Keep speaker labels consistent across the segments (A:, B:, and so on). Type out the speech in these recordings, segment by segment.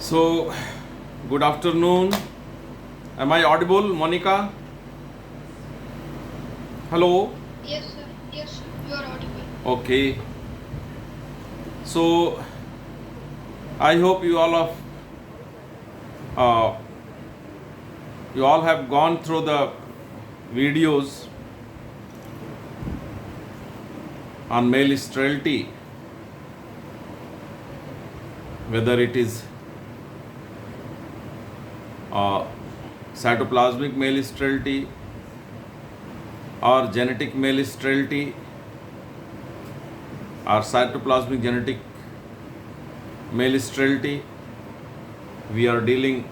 A: So, good afternoon. Am I audible, Monica? Hello.
B: Yes, sir. Yes, sir. You are audible.
A: Okay. So, I hope uh, you all have gone through the videos on male sterility, whether it is uh, cytoplasmic male sterility or genetic male sterility or cytoplasmic genetic male sterility. We are dealing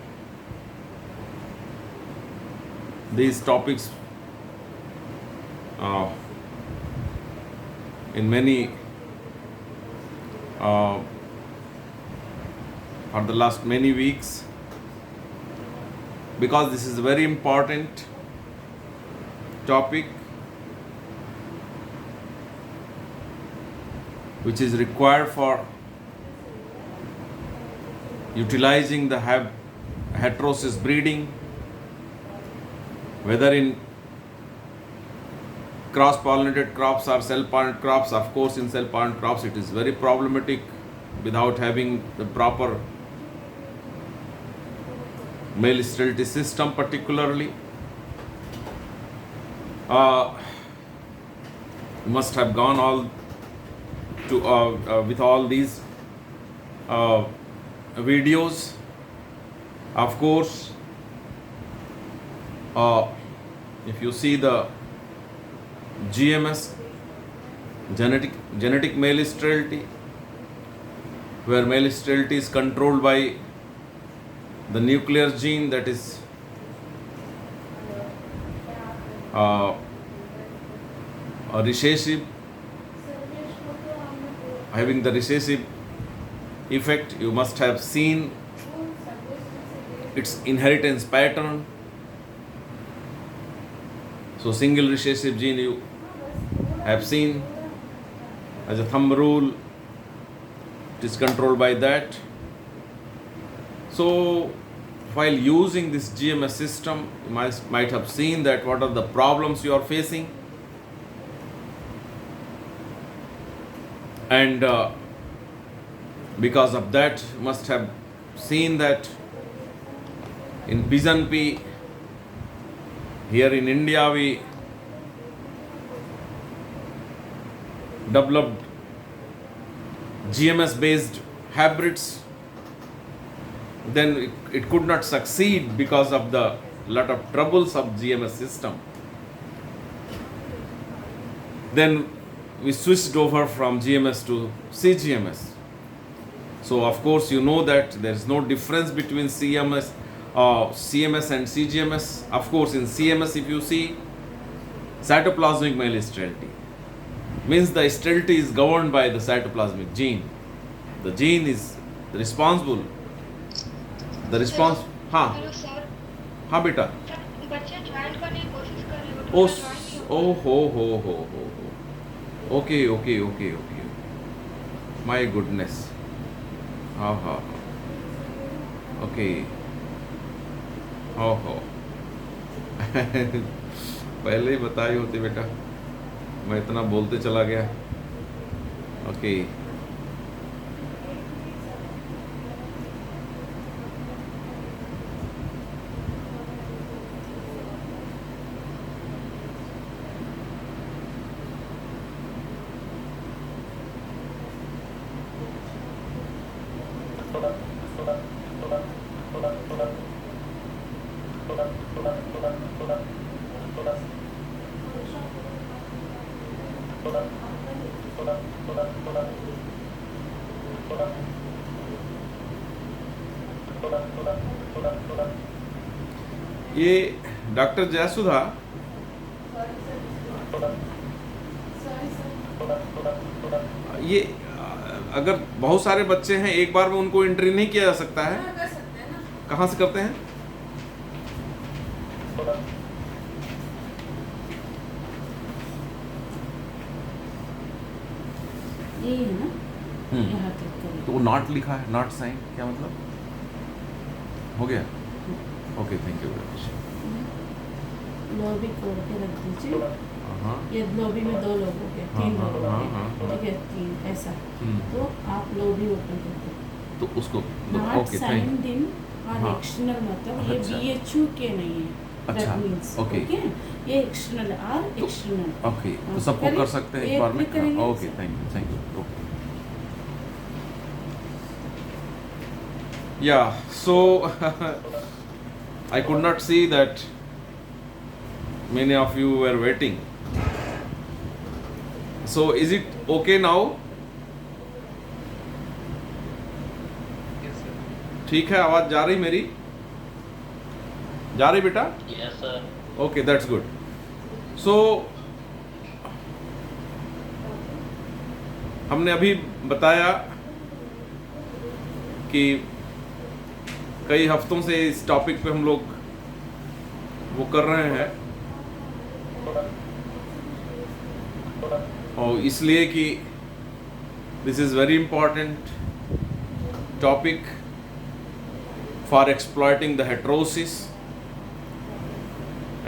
A: these topics uh, in many uh, for the last many weeks, because this is a very important topic which is required for utilizing the heterosis breeding, whether in cross-pollinated crops or cell-pollinated crops. Of course, in cell-pollinated crops it is very problematic without having the proper male sterility system. Particularly must have gone all to with all these videos. Of course, if you see the GMS, genetic male sterility, where male sterility is controlled by the nuclear gene, that is a recessive, having the recessive effect. You must have seen its inheritance pattern. So single recessive gene you have seen as a thumb rule, it is controlled by that. So while using this GMS system, you might have seen that what are the problems you are facing, and because of that you must have seen that in Bizanpi, here in India, we developed GMS based hybrids. Then it could not succeed because of the lot of troubles of GMS system. Then we switched over from GMS to CGMS. So of course you know that there is no difference between CMS and CGMS. Of course, in CMS, if you see cytoplasmic male sterility, means the sterility is governed by the cytoplasmic gene. The gene is responsible. The response.
B: Hello.
A: हाँ
B: Hello, sir.
A: हाँ बेटा.
B: Sir बच्चे join करने की कोशिश कर रहे हो
A: ओ
B: तो ज्वाइन नहीं हो
A: ओ
B: पा
A: हो. Okay. My goodness. हाँ. Okay. हो. पहले ही बताई होती बेटा, मैं इतना बोलते चला गया. ओके. ये डॉक्टर जयसुधा, ये अगर बहुत सारे बच्चे हैं एक बार में उनको एंट्री नहीं किया जा सकता है?
C: कर सकते हैं ना।
A: कहाँ से करते हैं?
C: ये है ना, यहाँ तक
A: तो वो नॉट लिखा है, नॉट साइन, क्या मतलब? हो गया? Okay, thank you very much.
C: Lobby खोल के रख दीजिए।
A: हाँ
C: ये लॉबी में 2 लोग हो गए, 3
A: हाँ,
C: लोग हो
A: हाँ,
C: गए,
A: हाँ, हाँ।
C: ठीक है, 3 ऐसा।
A: हम्म,
C: तो आप लॉबी ओपन कर दो।
A: तो उसको
C: नॉट
A: ओके
C: साइन
A: थैंक
C: इन और
A: हाँ।
C: एक्सटर्नल मतलब ये
A: अच्छा।
C: BHU के नहीं है।
A: अच्छा,
C: That means,
A: ओके।
C: okay? ये एक्सटर्नल आर
A: तो-
C: एक्सटर्नल।
A: ओके, तो
C: हाँ,
A: सबको
C: करें?
A: कर सकते हैं
C: ये
A: एक बार में?
C: click करेंगे।
A: Okay, thank you okay. Yeah, so I could not see that many of you were waiting. So is it okay now? ठीक है, आवाज जा रही मेरी? जा रही बेटा?
D: Yes, sir.
A: Okay, that's good. So हमने अभी बताया कि कई हफ्तों से इस टॉपिक पे हम लोग वो कर रहे हैं, और इसलिए कि this is very important topic for exploiting the heterosis,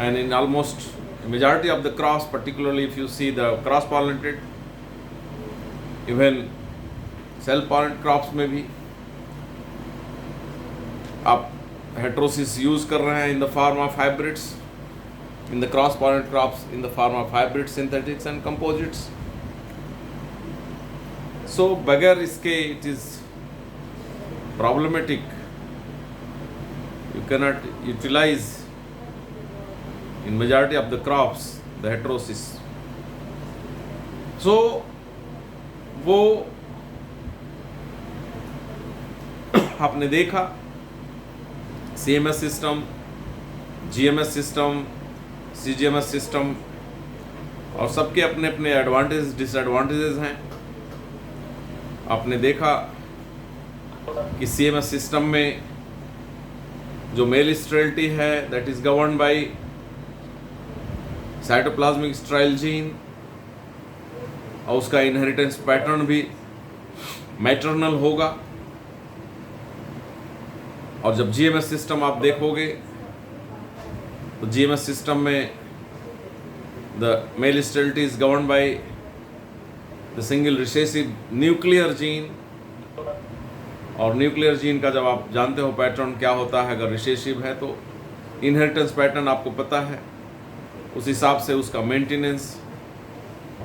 A: and in almost majority of the crops, particularly if you see the cross pollinated, even self pollinated crops में भी आप heterosis यूज कर रहे हैं in the form of hybrids, in the cross pollinated crops in the form of hybrid synthetics and composites. So बगैर इसके it is problematic, you cannot utilize in majority of the crops the heterosis. So वो आपने देखा CMS system, GMS system, CGMS system, और सबके अपने अपने advantage disadvantages हैं। आपने देखा कि CMS सिस्टम में जो मेल स्टेरिलिटी है that is govern by cytoplasmic sterile gene, और उसका इनहेरिटेंस पैटर्न भी मैटरनल होगा। और जब GMS सिस्टम आप देखोगे तो GMS सिस्टम में the male sterility is govern by the single recessive nuclear gene, और न्यूक्लियर जीन का जब आप जानते हो पैटर्न क्या होता है, अगर रिसेसिव है तो इनहेरिटेंस पैटर्न आपको पता है, उस हिसाब से उसका मेंटेनेंस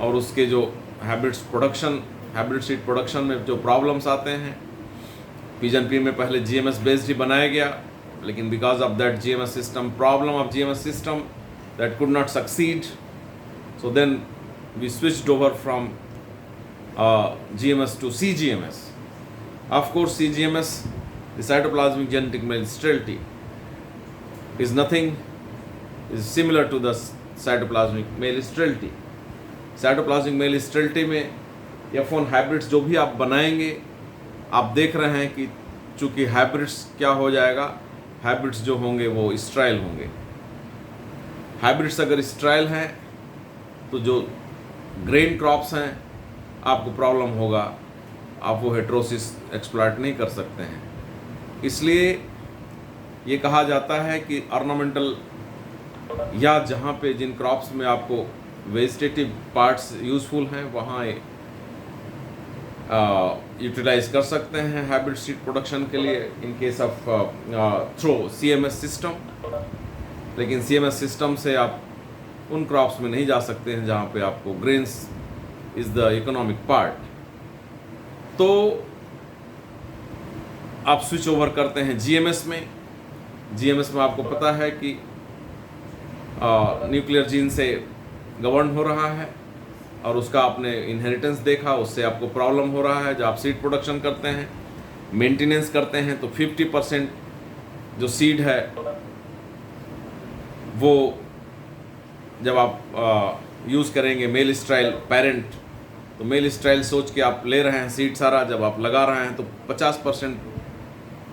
A: और उसके जो habits production, hybrid seed production में जो प्रॉब्लम्स आते हैं। पिजन पी में पहले GMS बेस्ड ही बनाया गया, लेकिन because of that GMS system, problem of GMS system that could not succeed, so then we switched over from GMS to CGMS. Of course, CGMS, the cytoplasmic genetic male sterility, is nothing, is similar to the cytoplasmic male sterility. Cytoplasmic male sterility में F1 hybrids जो भी आप बनाएंगे, आप देख रहे हैं कि चूंकि hybrids क्या हो जाएगा, hybrids जो होंगे वो स्ट्राइल होंगे। hybrids अगर स्ट्राइल हैं तो जो ग्रेन क्रॉप्स हैं आपको प्रॉब्लम होगा, आप वो हेट्रोसिस एक्सप्लॉइट नहीं कर सकते हैं। इसलिए ये कहा जाता है कि ऑर्नामेंटल या जहाँ पे जिन क्रॉप्स में आपको वेजिटेटिव पार्ट्स यूज़फुल हैं वहाँ यूटिलाइज कर सकते हैं हाइब्रिड सीड प्रोडक्शन के लिए in case of through CMS system. लेकिन CMS सिस्टम से आप उन क्रॉप्स में नहीं जा सकते हैं जहाँ पे आपको grains is the economic part. तो आप स्विच ओवर करते हैं GMS में। GMS में आपको पता है कि न्यूक्लियर जीन से गवर्न हो रहा है, और उसका आपने इनहेरिटेंस देखा, उससे आपको प्रॉब्लम हो रहा है। जब आप सीड प्रोडक्शन करते हैं, मेंटेनेंस करते हैं, तो 50% जो सीड है वो जब आप यूज़ करेंगे मेल स्ट्राइल पेरेंट, तो मेल स्ट्राइल सोच के आप ले रहे हैं सीड सारा, जब आप लगा रहे हैं तो 50%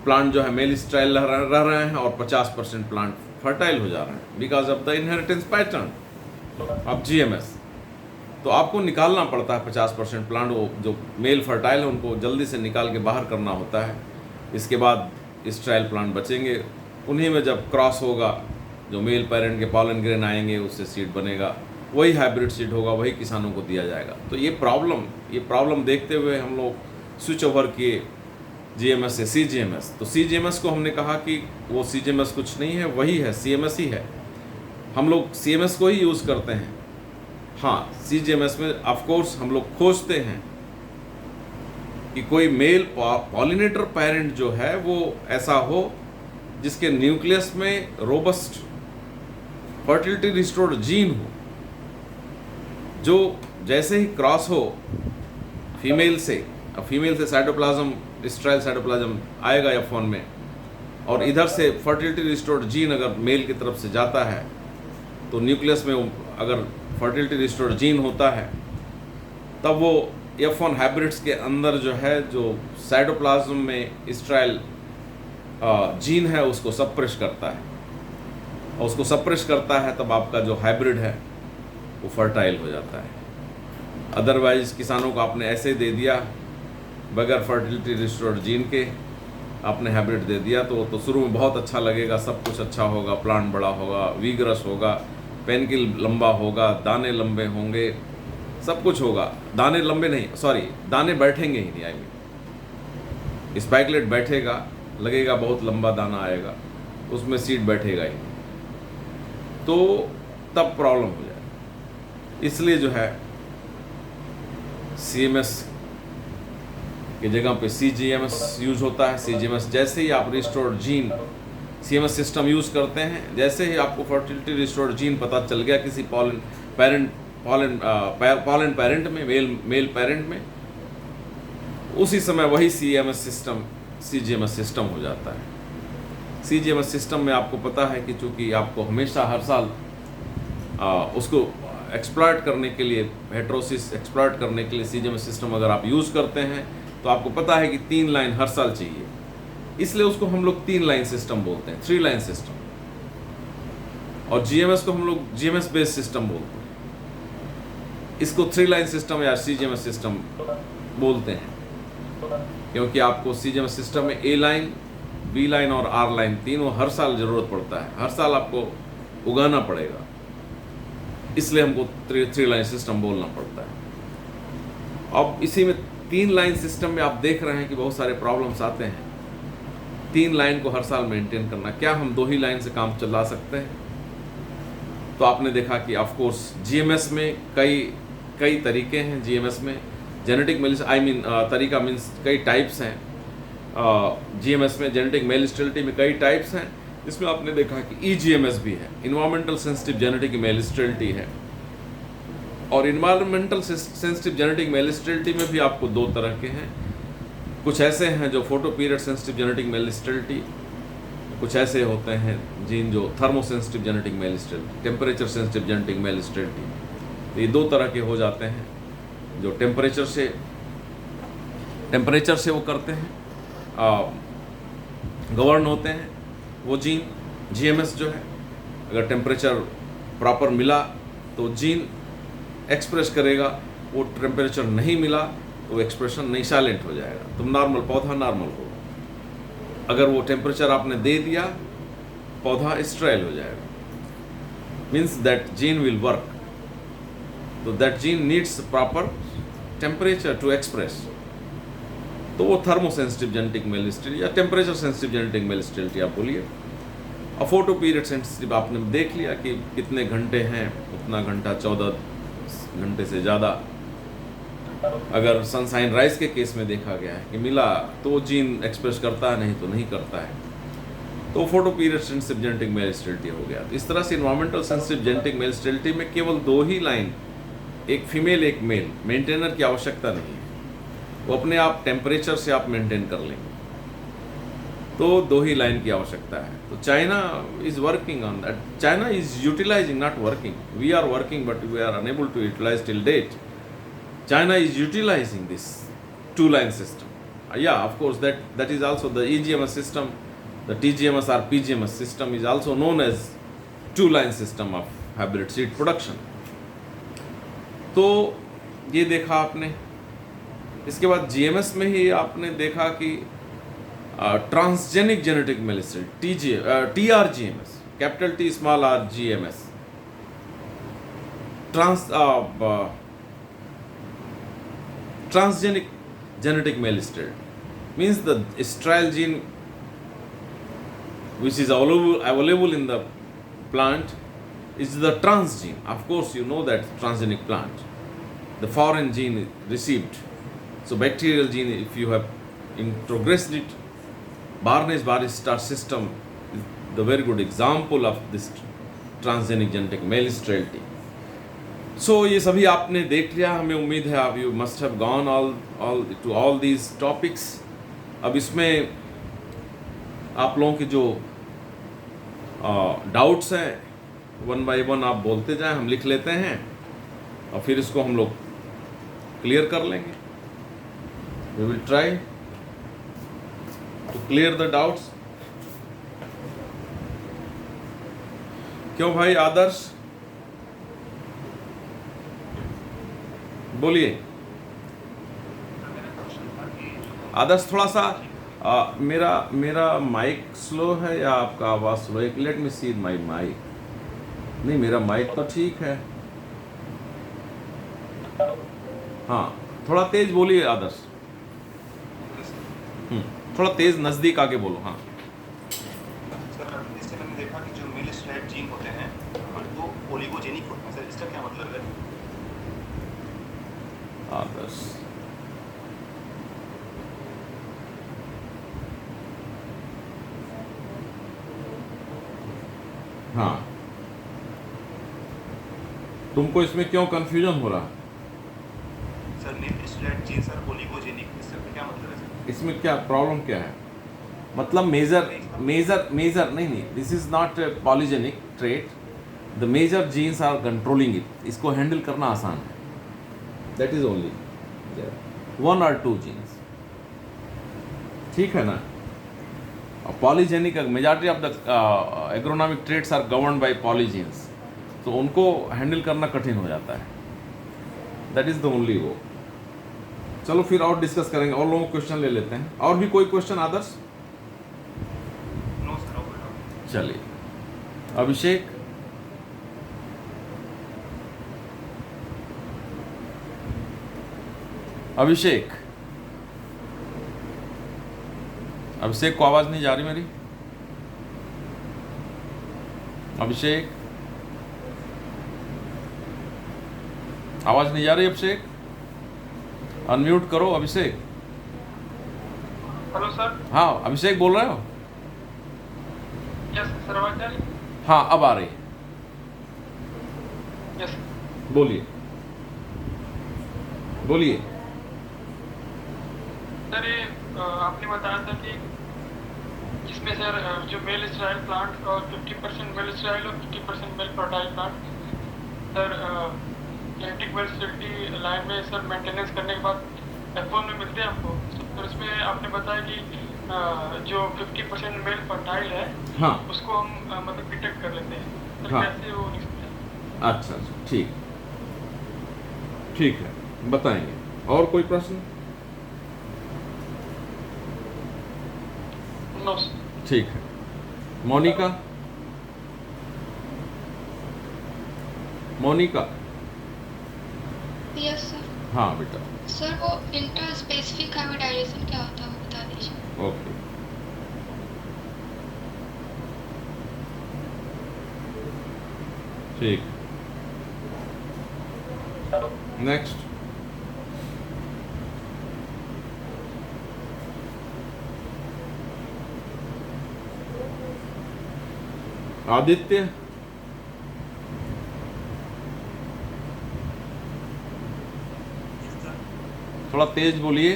A: प्लांट जो है मेल स्ट्राइल रह रहे हैं और 50% प्लांट फर्टाइल हो जा रहे हैं because of the inheritance pattern of GMS। तो आपको निकालना पड़ता है 50% प्लांट, वो जो मेल फर्टाइल है उनको जल्दी से निकाल के बाहर करना होता है। इसके बाद स्ट्राइल प्लांट बचेंगे। उन्हीं में जब क्रॉस होगा, जो मेल पेरेंट के पॉलन ग्रेन आएंगे, उससे सीड बनेगा, वही हाइब्रिड सीड होगा, वही किसानों को दिया जाएगा। तो ये प्रॉब्लम देखते हुए हम लोग स्विच ओवर किए GMS से CGMS। तो CGMS को हमने कहा कि वो CGMS कुछ नहीं है, वही है, CMS ही है। हम लोग CMS को ही यूज़ करते हैं। हाँ, CGMS में ऑफकोर्स हम लोग खोजते हैं कि कोई मेल पॉलिनेटर पेरेंट जो है वो ऐसा हो जिसके न्यूक्लियस में रोबस्ट फर्टिलिटी रिस्टोर्ड जीन हो, जो जैसे ही क्रॉस हो फीमेल से साइटोप्लाज्म, स्ट्राइल साइटोप्लाज्म आएगा F1 में, और इधर से फर्टिलिटी रिस्टोर्ड जीन अगर मेल की तरफ से जाता है तो न्यूक्लियस में अगर फर्टिलिटी रिस्टोर्ड जीन होता है, तब वो F1 हाइब्रिड्स के अंदर जो है, जो साइटोप्लाज्म में स्ट्राइल जीन है उसको सप्रेस करता है, और उसको सप्रेस करता है तब आपका जो हाइब्रिड है वो फर्टाइल हो जाता है। अदरवाइज किसानों को आपने ऐसे दे दिया बगैर फर्टिलिटी रिस्टोर्ड जीन के, आपने हाइब्रिड दे दिया तो शुरू में बहुत अच्छा लगेगा, सब कुछ अच्छा होगा, प्लांट बड़ा होगा, वीगरस होगा, पेनकिल लंबा होगा, दाने लंबे होंगे, सब कुछ होगा। दाने लंबे नहीं, सॉरी, दाने बैठेंगे ही नहीं, आई मीन स्पाइकलेट बैठेगा, लगेगा बहुत लंबा दाना आएगा, उसमें सीड बैठेगा ही नहीं, तो तब प्रॉब्लम हो जाए। इसलिए जो है CMS की जगह पे CGMS यूज होता है। CGMS जैसे ही आप restored gene CMS system use करते हैं, जैसे ही आपको फर्टिलिटी रिस्टोर्ड जीन पता चल गया किसी पॉलन पेरेंट में, मेल पेरेंट में, उसी समय वही CGMS सिस्टम हो जाता है। CGMS सिस्टम में आपको पता है कि चूँकि आपको हमेशा हर साल उसको एक्सप्लॉइट करने के लिए, हेट्रोसिस एक्सप्लॉइट करने के लिए CGMS सिस्टम अगर आप यूज़ करते हैं तो आपको पता है कि 3 लाइन हर साल चाहिए, इसलिए उसको हम लोग 3 लाइन सिस्टम बोलते हैं, 3 लाइन सिस्टम। और GMS को हम लोग GMS बेस्ड सिस्टम बोलते हैं, इसको 3 लाइन सिस्टम या CGMS सिस्टम बोलते हैं, क्योंकि आपको CGMS सिस्टम में A लाइन, B लाइन और R लाइन तीनों हर साल ज़रूरत पड़ता है, हर साल आपको उगाना पड़ेगा, इसलिए हमको 3 लाइन सिस्टम बोलना पड़ता है। अब इसी में 3 लाइन सिस्टम में आप देख रहे हैं कि बहुत सारे प्रॉब्लम्स आते हैं। 3 लाइन को हर साल मेंटेन करना, क्या हम 2 ही लाइन से काम चला सकते हैं? तो आपने देखा कि ऑफ कोर्स GMS में कई तरीके हैं। GMS में जेनेटिक मेल, तरीका मीन्स कई टाइप्स हैं। GMS में जेनेटिक मेल स्टेरिलिटी में कई टाइप्स हैं, इसमें आपने देखा कि EGMS भी है, environmental sensitive genetic male sterility है। और environmental sensitive genetic male sterility में भी आपको 2 तरह के हैं। कुछ ऐसे हैं जो photo period sensitive genetic male sterility, कुछ ऐसे होते हैं जीन जो thermo sensitive genetic male sterility, temperature sensitive genetic male sterility. तो ये 2 तरह के हो जाते हैं, जो टेम्परेचर से वो करते हैं, गवर्न होते हैं वो जीन। GMS जो है, अगर टेम्परेचर प्रॉपर मिला तो जीन एक्सप्रेस करेगा, वो टेम्परेचर नहीं मिला तो एक्सप्रेशन नहीं, साइलेंट हो जाएगा, तो नॉर्मल पौधा नॉर्मल होगा। अगर वो टेम्परेचर आपने दे दिया, पौधा स्ट्राइल हो जाएगा, means that gene will work. तो that gene needs proper temperature to express, तो वो थर्मोसेंसिटिव जेनेटिक मेल स्टेरिलिटी या temperature sensitive genetic male sterility आप बोलिए। और फोटो पीरियड सेंसिटिव आपने देख लिया कि कितने घंटे हैं, उतना घंटा, 14 घंटे से ज़्यादा। अगर सनसाइन राइज के केस में देखा गया है कि मिला तो जीन एक्सप्रेस करता है, नहीं तो नहीं करता है, तो photo period sensitive genetic male sterility हो गया। तो इस तरह से environmental sensitive genetic male sterility में केवल 2 ही लाइन, एक फीमेल एक मेल, मेंटेनर की आवश्यकता नहीं है, वो अपने आप टेम्परेचर से आप मेंटेन कर लेंगे, तो 2 ही लाइन की आवश्यकता है। तो China is working on that, China is utilising, not working, we are working but we are unable to utilise till date. China is utilizing this 2 line system. Yeah, of course, that is also the EGMS system, the TGMS or PGMS system is also known as 2 line system of hybrid seed production. तो ये देखा आपने। इसके बाद GMS में ही आपने देखा कि transgenic genetic malignancy, TRGMS, capital T, small r, GMS. Transgenic genetic malignancy means the strial gene which is available in the plant is the trans gene. Of course, you know that transgenic plant, the foreign gene received. So bacterial gene, if you have introgressed it, Barnage-Barish star system is the very good example of this transgenic genetic malignancy. So ये सभी आपने देख लिया, हमें उम्मीद है आप you must have gone all these topics. अब इसमें आप लोगों के जो डाउट्स हैं वन बाय वन आप बोलते जाएं, हम लिख लेते हैं और फिर इसको हम लोग क्लियर कर लेंगे. We will try to clear the doubts. क्यों भाई आदर्श, बोलिए. आदर्श थोड़ा सा मेरा माइक स्लो है या आपका आवाज़ स्लो है? Let me see my mic. नहीं, मेरा माइक तो ठीक है. हाँ, थोड़ा तेज बोलिए आदर्श. थोड़ा तेज नज़दीक आके बोलो. हाँ
D: सर, इससे मैंने देखा कि जो मेल स्ट्रैट जीन होते हैं वो ओलिगोजेनिक होते हैं. सर, इसका क्या मतलब है?
A: आदर्श हाँ, तुमको इसमें क्यों कंफ्यूजन हो रहा?
D: Sir, male sterile gene sir oligogenic, इसका क्या मतलब है सर?
A: इसमें क्या प्रॉब्लम क्या है? मतलब मेजर नहीं, this is not polygenic trait. The major genes are controlling it. इसको हैंडल करना आसान है. That is only 1 or 2 genes. ठीक है ना? Polygenic majority of the agronomic traits are governed by polygenes, तो उनको हैंडल करना कठिन हो जाता है. दैट इज द ओनली वो. चलो फिर और डिस्कस करेंगे, और लोगों को क्वेश्चन ले लेते हैं. और भी कोई question Adarsh?
D: No sir, okay.
A: चलिए, अभिषेक. अभिषेक को आवाज नहीं जा रही मेरी? अभिषेक, आवाज नहीं जा रही अभिषेक? अनम्यूट करो अभिषेक.
E: Hello sir.
A: हाँ अभिषेक बोल रहे हो?
E: यस सर, आवाज आ रही?
A: हाँ अब आ रही.
E: यस
A: बोलिए बोलिए.
E: सर, ये आपने बताया था कि जिसमें सर जो मेल स्टाइल प्लांट और 50% मेल स्टाइल और 50% male fertile plant sir genetic variability line में सर मेंटेनेंस करने के बाद F1 में मिलते हैं आपको. तो इसमें आपने बताया कि जो 50% मेल फर्टाइल है,
A: हाँ
E: उसको हम मतलब डिटेक्ट कर लेते हैं. सर
A: हाँ.
E: कैसे वो निकलते हैं?
A: अच्छा, ठीक है, बताएंगे. और कोई प्रश्न?
E: No sir.
A: ठीक है. मोनिका.
B: Yes sir.
A: हाँ बेटा.
B: सर, वो इंटर स्पेसिफिक हाइब्रिडाइजेशन क्या होता है वो बता दीजिए.
A: ओके. ठीक. नेक्स्ट. आदित्य. थोड़ा तेज बोलिए.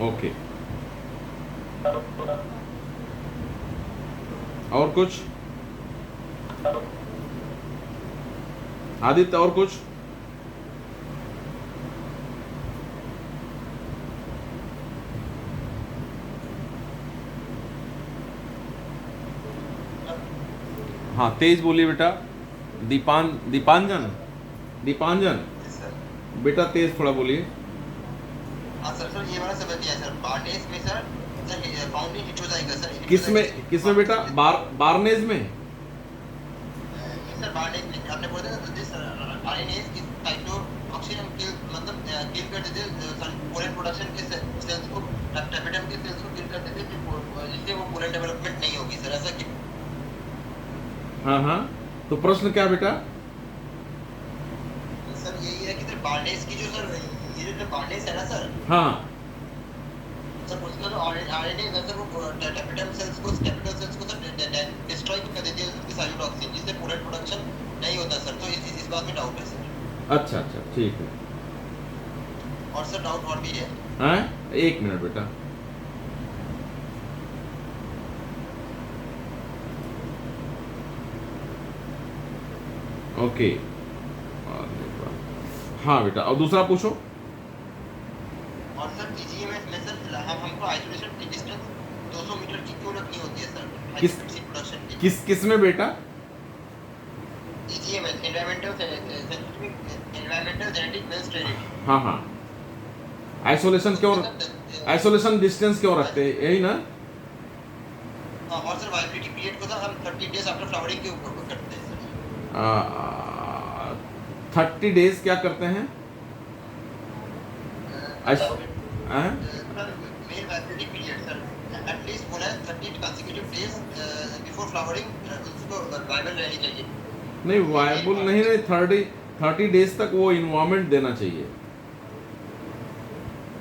A: ओके. और कुछ? आदित्य और कुछ? हाँ तेज बोलिए बेटा. दीपांजन
D: सर,
A: बेटा तेज थोड़ा बोलिए.
F: हाँ सर सर ये वाला सब दिया सर बार्नेस में सर सर फाउंडेन हिट हो जाएगा सर
A: किसमें बेटा? बार्नेज में?
F: सर बार्नेस में आपने बोला था दिस आरएनएस इज साइटोटॉक्सिन किल मतलब किल कर देते सर पोलन प्रोडक्शन के सेल्स को टैपेटम के सेल्स को किल कर देते जिससे वो पोलन डेवलपमेंट नहीं होगी सर ऐसा कि
A: हाँ तो प्रश्न क्या बेटा?
F: सर यही है कि सर बार्नेस की जो सर ये जो बार्नेस है ना सर
A: हाँ
F: सर उसका जो आरएनए है सर वो टैपेटम सेल्स को कैपिटल सेल्स को सर डिस्ट्रॉय कर देती है उसकी साइटोटॉक्सिन जिससे पोलन प्रोडक्शन नहीं होता सर तो इस बात में डाउट है सर
A: अच्छा ठीक है।
F: और सर डाउट और भी है
A: हैं? एक मिनट बेटा। ओके हाँ बेटा, और दूसरा पूछो।
F: और सर टीजीएमएस में सर हमको आइसोलेशन की डिस्टेंस 200 मीटर की क्यों रखनी होती है सर
A: किस
F: प्रोडक्शन की
A: किस में बेटा?
F: टीजीएमएस एनवायरमेंटल जेनेटिक बेस्ड स्टेरिलिटी
A: हाँ आइसोलेशन क्यों, आइसोलेशन डिस्टेंस क्यों रखते हैं, यही ना?
F: और सर वाइब्रेटी पीरियड को सर हम 30 डेज आफ्टर फ्लावरिंग के ऊपर करते हैं सर
A: 30 डेज क्या करते हैं?
F: मेल वाइब्रेटी पीरियड सर एटलीस्ट बोला है 30 कंसेक्यूटिव डेज बिफोर फ्लावरिंग उसको वाइबल रहनी चाहिए।
A: नहीं वायबल नहीं 30 डेज तक वो इन्वायरमेंट देना चाहिए।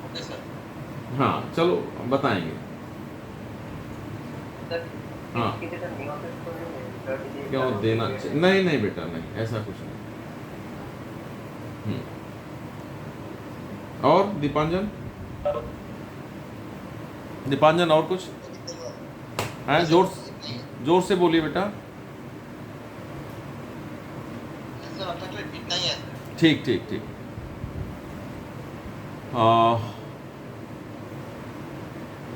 F: ओके सर
A: हाँ चलो बताएंगे। हाँ क्यों देना चाहिए? नहीं बेटा नहीं, ऐसा कुछ नहीं। और दीपांजन और कुछ है? जोर से बोलिए बेटा।
F: सर अब तक तो इतना ही है
A: ठीक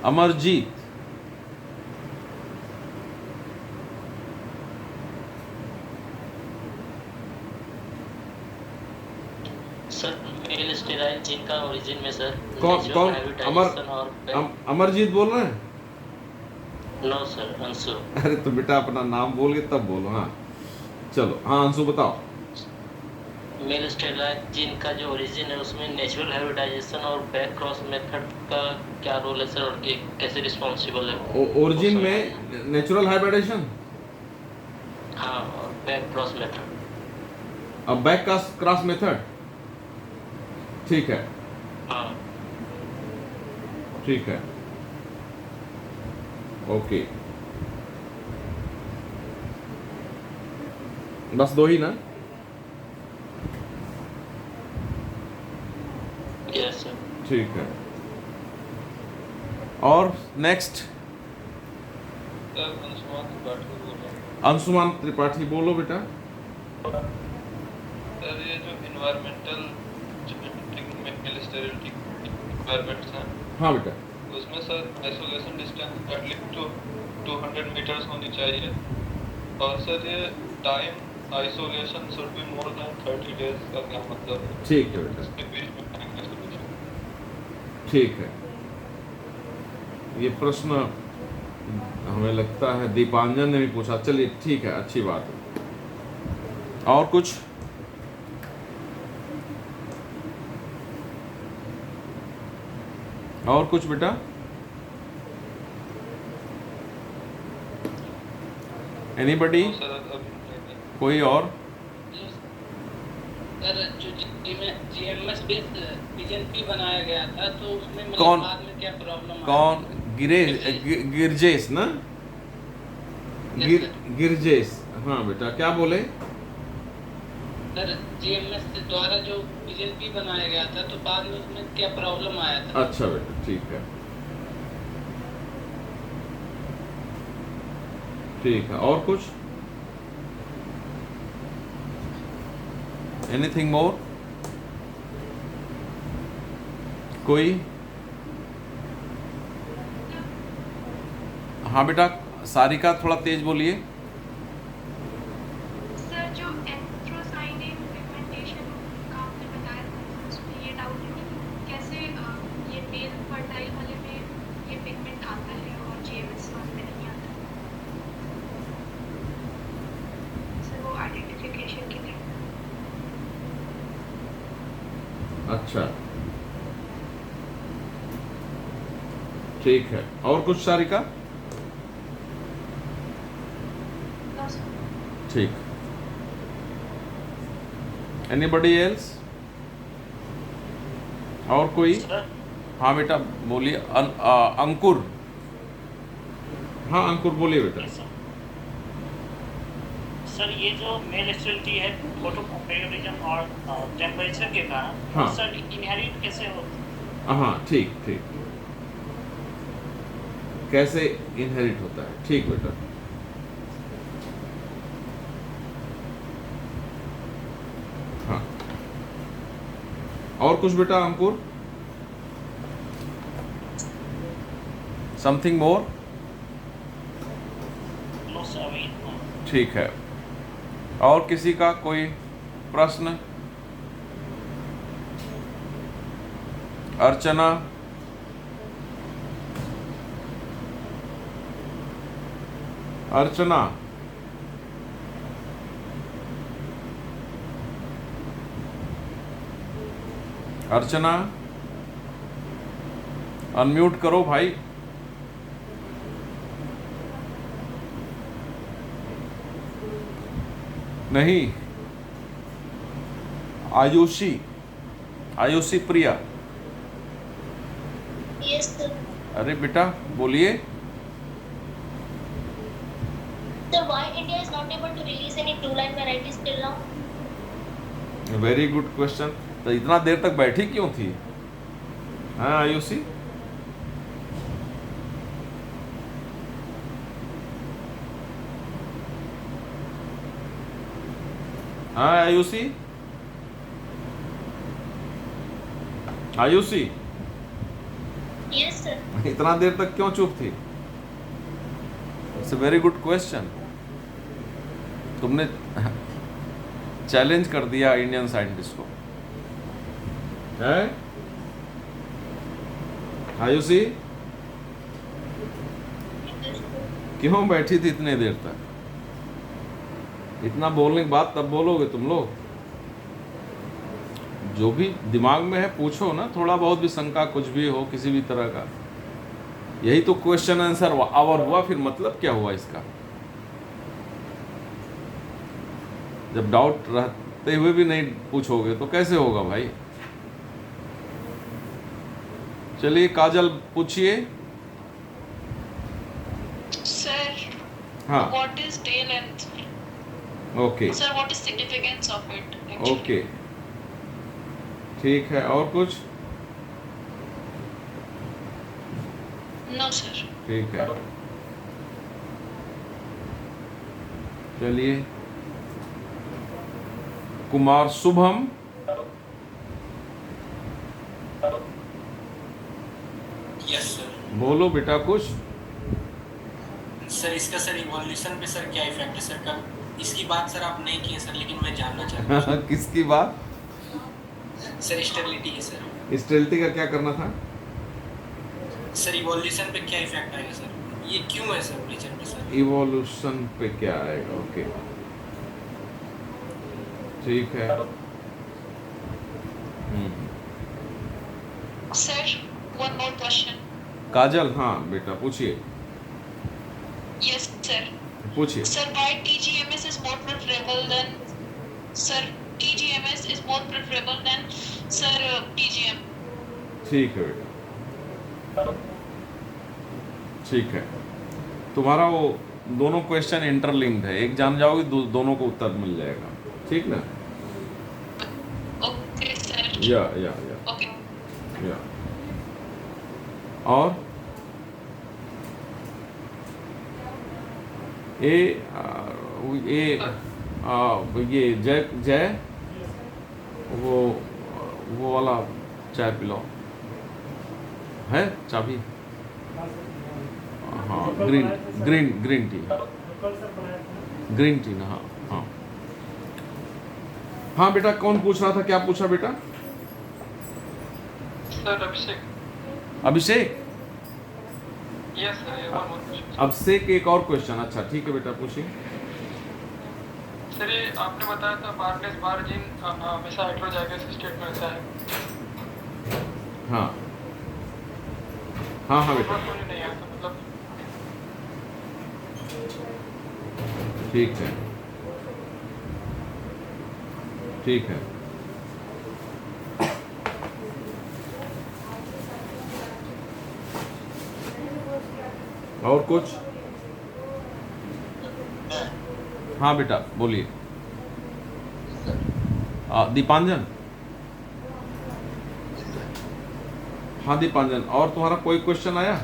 A: Amarjeet
G: sir male sterile gene का ओरिजिन में सर
A: कौन अमरजीत बोल रहे हैं?
G: No sir Anshu.
A: अरे तो बेटा अपना नाम बोल के तब बोलो। हाँ चलो हाँ अंशु बताओ।
G: मेल स्टेराइल जीन का जो ओरिजिन है उसमें नेचुरल हाइब्रिडाइजेशन और बैक क्रॉस मेथड का क्या रोल है सर और कैसे रिस्पॉन्सिबल है?
A: ओरिजिन में नेचुरल हाइब्रिडेशन,
G: हाँ, और बैक क्रॉस मेथड।
A: अब बैक क्रॉस मेथड ठीक है।
G: हाँ
A: ठीक है ओके। बस दो ही ना?
G: Yes sir.
A: ठीक है और नेक्स्ट अंशुमान त्रिपाठी बोलो बेटा।
H: सर ये जो इन्वायरमेंटल मेल स्टेरिलिटी रिक्वायरमेंट्स हैं
A: हाँ बेटा
H: उसमें sir isolation distance at least 200 metres होनी चाहिए और सर ये time isolation should be more than 30 days का क्या मतलब है?
A: ठीक है बेटा
H: इसके बीच में टाइम आइसोलेशन।
A: ठीक है। ये प्रश्न हमें लगता है दीपांजन ने भी पूछा। चलिए ठीक है, अच्छी बात है। और कुछ? और कुछ बेटा? एनीबडी? कोई और?
I: सर जो जीएमएस बेस्ड पीएनपी बनाया गया था तो उसमें मतलब
A: कौन?
I: बाद में क्या प्रॉब्लम
A: कौन? गिरजेश ना? गिरजेश हाँ बेटा क्या बोले?
I: सर जीएमएस द्वारा जो पीएनपी बनाया गया था तो बाद में उसमें क्या प्रॉब्लम आया था?
A: अच्छा बेटा ठीक है और कुछ? Anything more? कोई? हाँ बेटा सारिका थोड़ा तेज बोलिए।
B: सर जो एंथ्रोसाइनिन पिगमेंटेशन का आपने बताया था उसमें ये डाउट है कि कैसे ये
A: ठीक है, और कुछ सारिका?
B: No sir.
A: ठीक, एनीबडी एल्स? और कोई? हाँ बेटा बोलिए। अंकुर, हाँ अंकुर बोलिए बेटा।
J: सर ये जो मेल स्टेबिलिटी है फोटोपैरेटिज्म और टेम्परेचर के कारण,
A: हाँ।
J: सर इनहेरिट कैसे होता है?
A: हाँ ठीक ठीक, कैसे इनहेरिट होता है, ठीक बेटा। हाँ, और कुछ बेटा Ankur? Something more?
J: No sir, अभी इतना।
A: ठीक है, और किसी का कोई प्रश्न? अर्चना? अर्चना? अर्चना अनम्यूट करो भाई। नहीं, आयुषी, आयुषी प्रिया?
B: Yes sir.
A: अरे बेटा बोलिए।
B: Sir, why India is not able to release any two-line varieties till now?
A: Very good question. तो इतना देर तक बैठी क्यों थी? हाँ आयुषी? हाँ आयुषी? Ayushi
B: Yes sir.
A: इतना देर तक क्यों चुप थी? It's a very good question. तुमने चैलेंज कर दिया इंडियन साइंटिस्ट को, है आयुषी? क्यों बैठी थी इतने देर तक? इतना बोलने के बाद तब बोलोगे तुम लोग। जो भी दिमाग में है पूछो ना, थोड़ा बहुत भी शंका कुछ भी हो किसी भी तरह का। यही तो क्वेश्चन आंसर आवर हुआ, फिर मतलब क्या हुआ इसका? जब डाउट रहते हुए भी नहीं पूछोगे तो कैसे होगा भाई? चलिए काजल पूछिए।
B: Sir,
A: हाँ
B: what is day length?
A: Okay
B: Sir, what is significance of it? Actually?
A: Okay ठीक है, और कुछ?
B: No sir.
A: ठीक है, चलिए कुमार शुभम।
K: Yes sir.
A: बोलो बेटा कुछ।
K: सर इसका सर इवोल्यूशन पे सर क्या इफेक्ट है सर? का इसकी बात सर आप नहीं किए सर, लेकिन मैं जानना चाहता हूँ।
A: किसकी बात?
K: सर स्टेबिलिटी है सर।
A: स्टेबिलिटी का क्या करना था?
K: सर इवोल्यूशन पे क्या इफेक्ट आएगा सर? ये क्यों है सर नेचर पे सर?
A: इवोल्यूशन पे क्या आएगा? ओके ठीक है।
B: Sir, one more question.
A: काजल, हाँ बेटा पूछिए
B: Yes sir.
A: पूछिए।
B: Sir, why TGMS is more preferable than sir? TGMS is more preferable than sir TGM.
A: ठीक है बेटा, ठीक है। तुम्हारा वो दोनों क्वेश्चन इंटरलिंक्ड है, एक जान जाओगे दोनों को उत्तर मिल जाएगा, ठीक ना?
B: Okay sir.
A: या
B: Okay.
A: या और ये जय वो वाला चाय पिलाओ, है चाबी? हाँ ग्रीन टी ना। हाँ हाँ हाँ बेटा, कौन पूछ रहा था? क्या पूछा बेटा?
E: Sir Abhishek.
A: Abhishek?
E: Yes sir.
A: Abhishek एक और क्वेश्चन। अच्छा ठीक है बेटा पूछिए।
E: सर ये आपने बताया था बार्नेस बार जीन हमेशा हेटेरोजाइगस स्टेट में रहता है।
A: हाँ हाँ हाँ बेटा,
E: समझ नहीं आता मतलब।
A: ठीक है, ठीक है। और कुछ? हाँ बेटा बोलिए। दीपांजन, हाँ दीपांजन, और तुम्हारा कोई क्वेश्चन आया?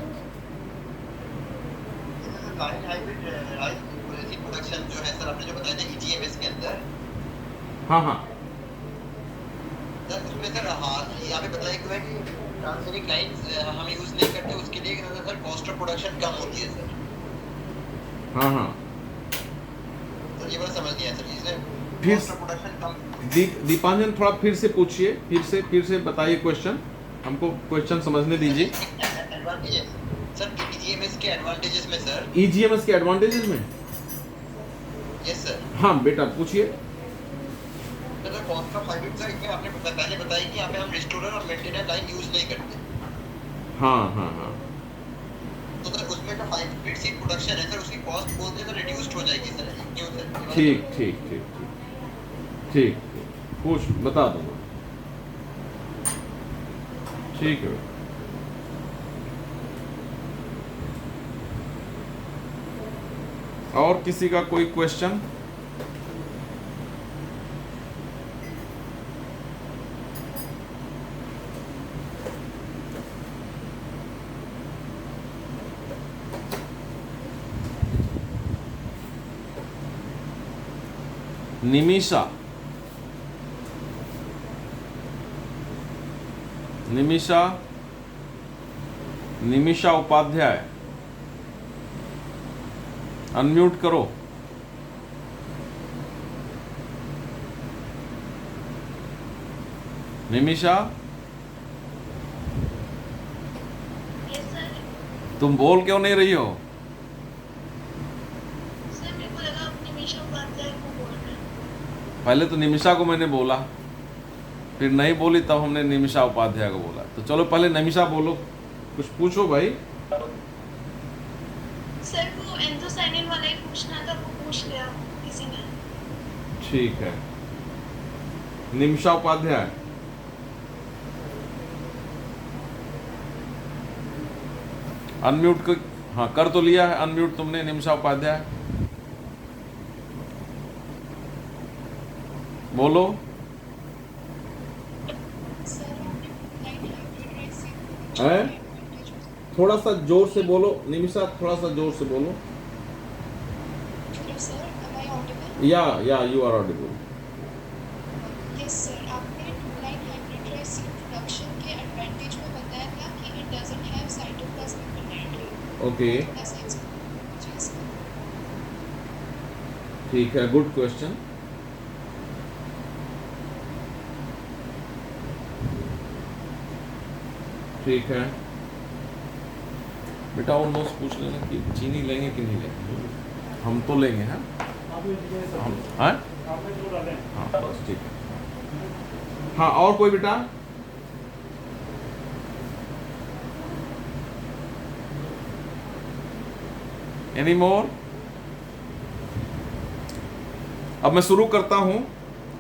F: प्रोडक्शन जो है सर, आपने जो बताया था EGMS के अंदर,
A: हाँ हाँ
F: सर उसमें सर हाँ यहाँ पे बताया गया है कि ट्रांसजेनिक लाइंस हम यूज नहीं करते, उसके लिए सर कॉस्ट ऑफ प्रोडक्शन कम होती है सर।
A: हाँ हाँ।
F: सर ये बात समझ नहीं आया सर, इसमें
A: फिर
F: कॉस्ट ऑफ प्रोडक्शन कम।
A: दीपांजन थोड़ा फिर से पूछिए, फिर से बताइए क्वेश्चन, हमको क्वेश्चन समझने दीजिए।
F: एडवांटेजेस सर, EGMS के एडवांटेजेस में सर।
A: EGMS के एडवांटेजेस में?
F: Yes sir.
A: हाँ बेटा पूछिए।
F: Sir cost of hybrid sir, इसमें आपने पहले बताया कि यहाँ पे हम रिस्टोरर और मेंटेनर लाइन यूज नहीं करते।
A: हाँ हाँ हाँ।
F: तो सर उसमें जो हाइब्रिड सीड प्रोडक्शन है सर, उसकी कॉस्ट बोलते हैं तो रिड्यूस्ड हो जाएगी सर, क्यों सर?
A: ठीक ठीक ठीक ठीक, पूछ बता दूंगा। ठीक है। और किसी का कोई क्वेश्चन? निमिषा, निमिषा, निमिषा उपाध्याय, अनम्यूट करो। Nimisha,
B: yes sir.
A: तुम बोल क्यों नहीं रही हो?
B: सर मेरे को लगा आप निमिषा उपाध्याय को बोल रहे हैं।
A: पहले तो निमिषा को मैंने बोला, फिर नहीं बोली तब हमने निमिषा उपाध्याय को बोला। तो चलो पहले निमिषा बोलो, कुछ पूछो भाई।
B: सर वो एंथोसाइनिन वाला ही पूछना था, वो पूछ लिया किसी ने।
A: ठीक है, निमिषा उपाध्याय। अनम्यूट को, हाँ कर तो लिया है अनम्यूट तुमने, निमिषा उपाध्याय बोलो। है? थोड़ा सा जोर से बोलो निमिषा, थोड़ा सा जोर से बोलो।
B: Hello sir, am I audible?
A: या you are audible.
B: Yes sir, आपने two line hybrid seed production के एडवांटेज में बताया था कि it doesn't have cytoplasmic matter.
A: Okay ठीक है, गुड क्वेश्चन। ठीक है बेटा, और नोट्स पूछ लेना कि चीनी लेंगे कि नहीं लेंगे। हम तो लेंगे, हाँ हम, हाँ हाँ बस ठीक है। हाँ और कोई बेटा? Any more? अब मैं शुरू करता हूं।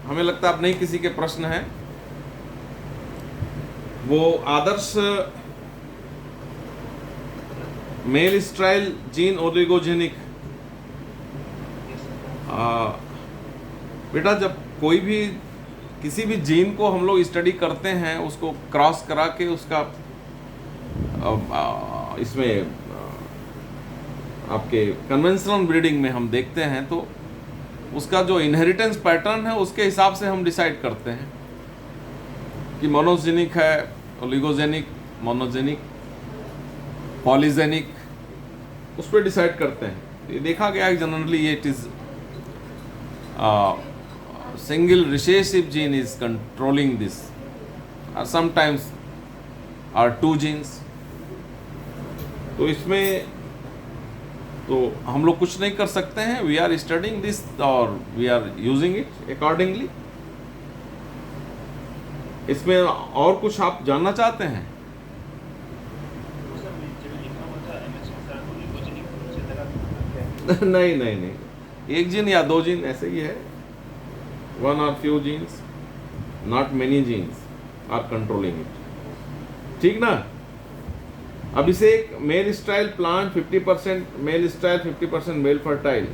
A: हमें लगता है अब नहीं किसी के प्रश्न हैं। वो आदर्श मेल स्टाइल जीन ओलिगोजेनिक, बेटा जब कोई भी किसी भी जीन को हम लोग स्टडी करते हैं, उसको क्रॉस करा के उसका इसमें आपके कन्वेंशनल ब्रीडिंग में हम देखते हैं, तो उसका जो इनहेरिटेंस पैटर्न है उसके हिसाब से हम डिसाइड करते हैं कि मोनोजेनिक है, ओलिगोजेनिक, मोनोजेनिक, पॉलीजेनिक, उस पर डिसाइड करते हैं। ये देखा गया है generally it is single recessive gene is controlling this, और समटाइम्स आर टू जीन्स। तो इसमें तो हम लोग कुछ नहीं कर सकते हैं। वी आर स्टडिंग दिस और we are using it accordingly. इसमें और कुछ आप जानना चाहते हैं? नहीं नहीं नहीं, एक जीन या दो जीन ऐसे ही है, वन और few genes, not many genes are controlling it, ठीक ना। Abhishek, male sterile plant 50% male sterile 50% male fertile,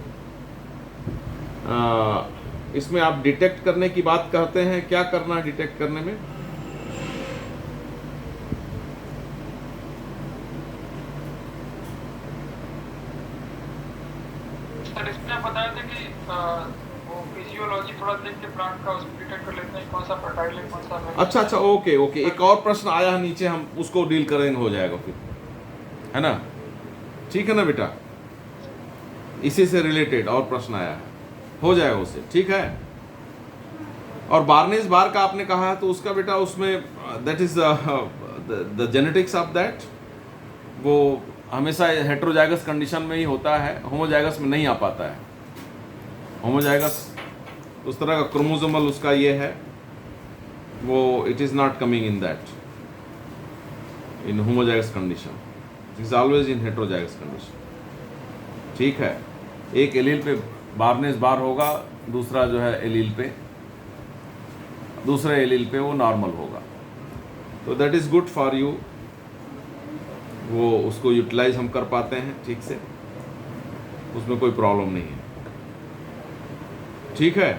A: इसमें आप डिटेक्ट करने की बात कहते हैं, क्या करना है डिटेक्ट करने में?
E: सर इसमें आप बताए थे कि वो फिजियोलॉजी थोड़ा देख के प्लांट का उसको डिटेक्ट कर लेते हैं कौन सा फर्टाइल है कौन सा नहीं।
A: अच्छा अच्छा, ओके ओके, एक और प्रश्न आया है नीचे, हम उसको डील करेंगे, हो जाएगा फिर, है ना, ठीक है ना बेटा, इसी से रिलेटेड और प्रश्न आया है, हो जाएगा उससे, ठीक है। और बार्नेस बार का आपने कहा है तो उसका बेटा उसमें that is the genetics of that, वो हमेशा हेट्रोजाइगस कंडीशन में ही होता है, होमोजाइगस में नहीं आ पाता है। होमोजाइगस उस तरह का क्रोमोसोमल उसका ये है, वो it is not coming in that in homozygous condition, it is always in heterozygous condition, ठीक है। एक एलील पे बार्नेस बार होगा, दूसरा जो है एलील पे, दूसरे एलील पे वो नॉर्मल होगा, तो that is good for you, वो उसको यूटिलाइज हम कर पाते हैं ठीक से, उसमें कोई प्रॉब्लम नहीं है, ठीक है।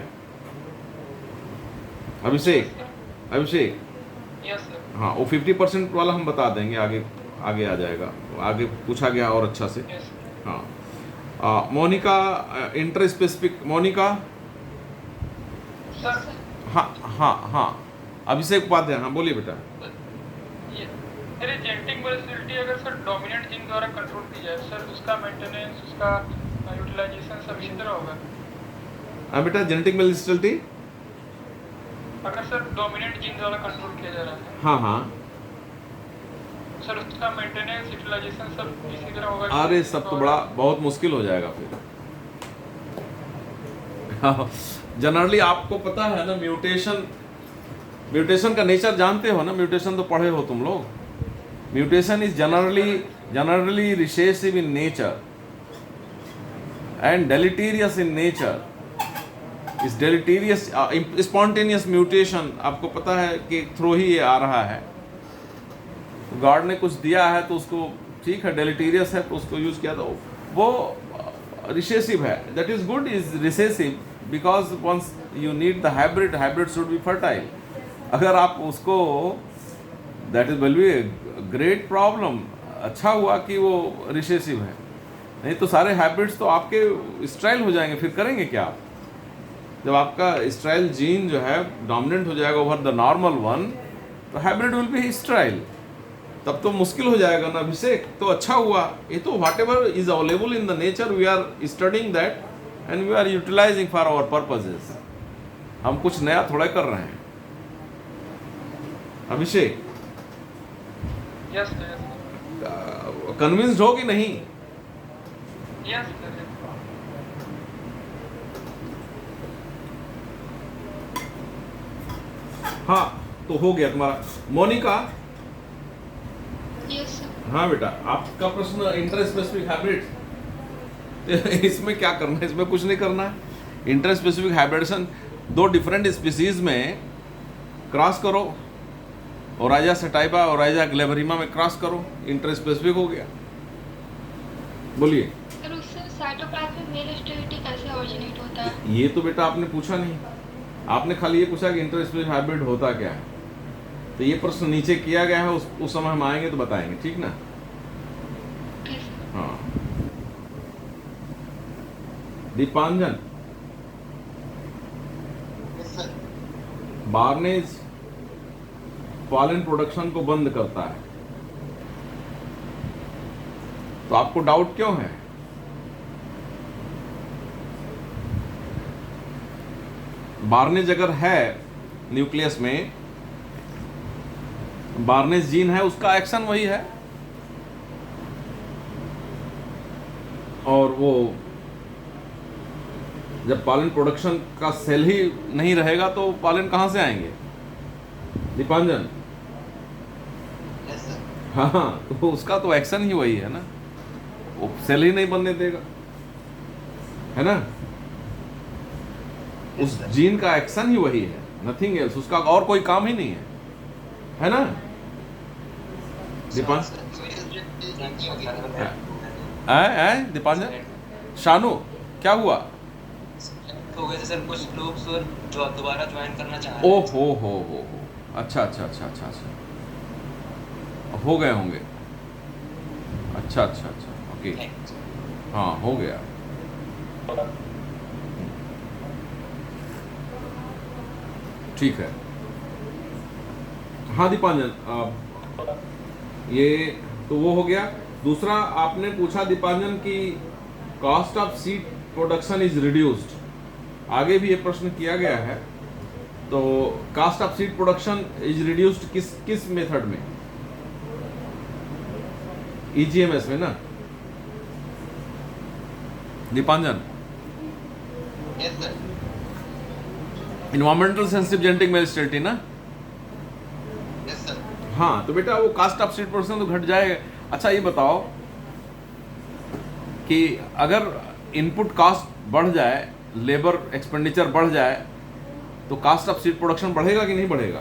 A: अभिषेक, अभिषेक,
E: यस सर।
A: हाँ, वो 50% वाला हम बता देंगे, आगे आगे आ जाएगा, आगे पूछा गया और अच्छा से। हाँ, Monika, inter specific, Monika,
E: sir
A: हाँ हाँ हाँ, अभिषेक उपाध्याय, हाँ बोलिए बेटा।
E: अरे जेनेटिक वेरिएबिलिटी अगर सर डोमिनेंट जीन द्वारा कंट्रोल की जाए सर, उसका मेंटेनेंस, उसका यूटिलाइजेशन सब इसी तरह होगा।
A: हाँ बेटा, जेनेटिक वेरिएबिलिटी
E: अगर सर डोमिनेंट जीन द्वारा कंट्रोल किया जा रहा है,
A: हाँ हाँ,
E: सर उसका मेंटेनेंस यूटिलाइजेशन सब इसी तरह होगा।
A: अरे सब तो बड़ा बहुत मुश्किल हो जाएगा फिर। जनरली आपको पता है ना, म्यूटेशन का नेचर जानते हो ना, म्यूटेशन तो पढ़े हो तुम लोग। Mutation is generally recessive in nature and deleterious in nature. इस डेलिटीरियस स्पॉन्टेनियस म्यूटेशन आपको पता है कि थ्रू ही ये आ रहा है, गॉड ने कुछ दिया है तो उसको, ठीक है, डेलिटीरियस है तो उसको यूज किया, तो वो रिसेसिव है, that is good, is recessive because once you need the hybrid, hybrid should be fertile. अगर आप उसको, that is will be great problem. अच्छा हुआ कि वो रिसेसिव है, नहीं तो सारे हाइब्रिड्स तो आपके स्ट्राइल हो जाएंगे, फिर करेंगे क्या आप? जब आपका स्ट्राइल जीन जो है डोमिनेंट हो जाएगा ओवर द नॉर्मल वन, तो हाइब्रिड विल बी स्ट्राइल, तब तो मुश्किल हो जाएगा ना अभिषेक। तो अच्छा हुआ, ये तो whatever is available in the nature we are studying that and we are utilising for our purposes. हम कुछ नया थोड़ा कर रहे हैं अभिषेक।
E: Yes sir.
A: कन्विंस्ड हो कि नहीं?
E: Yes sir.
A: हाँ, तो हो गया तुम्हारा। Monika,
B: yes sir.
A: हाँ बेटा, आपका प्रश्न इंटर स्पेसिफिक हाइब्रिड, इसमें क्या करना है? इसमें कुछ नहीं करना है। इंटर स्पेसिफिक हाइब्रिडेशन, दो डिफरेंट स्पीसीज में क्रॉस करो, ओराइजा सटाइबा ओराइजा ग्लेबरिमा में क्रॉस करो, इंटर स्पेसिफिक हो गया। बोलिए।
B: सर उससे साइटोप्लाज्म मेल स्टेरिलिटी कैसे ओरिजिनेट होता है?
A: ये तो बेटा आपने पूछा नहीं, आपने खाली ये पूछा कि इंटर स्पेसिफिक हाइब्रिड होता क्या है, तो ये प्रश्न नीचे किया गया है, उस समय हम आएंगे तो बताएंगे, ठीक ना? हाँ, दीपांजन, बार्नेज पॉलन प्रोडक्शन को बंद करता है, तो आपको डाउट क्यों है? बार्नेज अगर है न्यूक्लियस में, बार्नेज जीन है, उसका एक्शन वही है, और वो जब पॉलन प्रोडक्शन का सेल ही नहीं रहेगा तो पॉलन कहाँ से आएंगे दीपांजन? हाँ, तो उसका तो एक्शन ही वही है ना, वो सेल ही नहीं बनने देगा। है ना? उस जीन का एक्शन ही वही है, नथिंग एल्स, उसका और कोई काम ही नहीं है ना? दीपान दीपांजन, शानू क्या हुआ?
K: हो गए थे सर कुछ लोग सर जो दोबारा ज्वाइन करना चाह रहे
A: ओ
K: हैं।
A: हो अच्छा अच्छा अच्छा अच्छा अच्छा, हो गए होंगे। अच्छा अच्छा अच्छा, ओके, हाँ हो गया। ठीक है, हाँ दीपांजन, ये तो वो हो गया। दूसरा आपने पूछा दीपांजन की cost of seed production is reduced, आगे भी ये प्रश्न किया गया है। तो cost of seed production is reduced किस मेथड में? EGMS में ना Dipanjan?
F: Yes sir.
A: Environmental sensitive genetic male sterility ना?
F: Yes sir.
A: हाँ, तो बेटा वो कास्ट ऑफ सीड प्रोडक्शन तो घट जाएगा। अच्छा ये बताओ कि अगर इनपुट कॉस्ट बढ़ जाए, लेबर एक्सपेंडिचर बढ़ जाए, तो कास्ट ऑफ सीड प्रोडक्शन बढ़ेगा कि नहीं बढ़ेगा?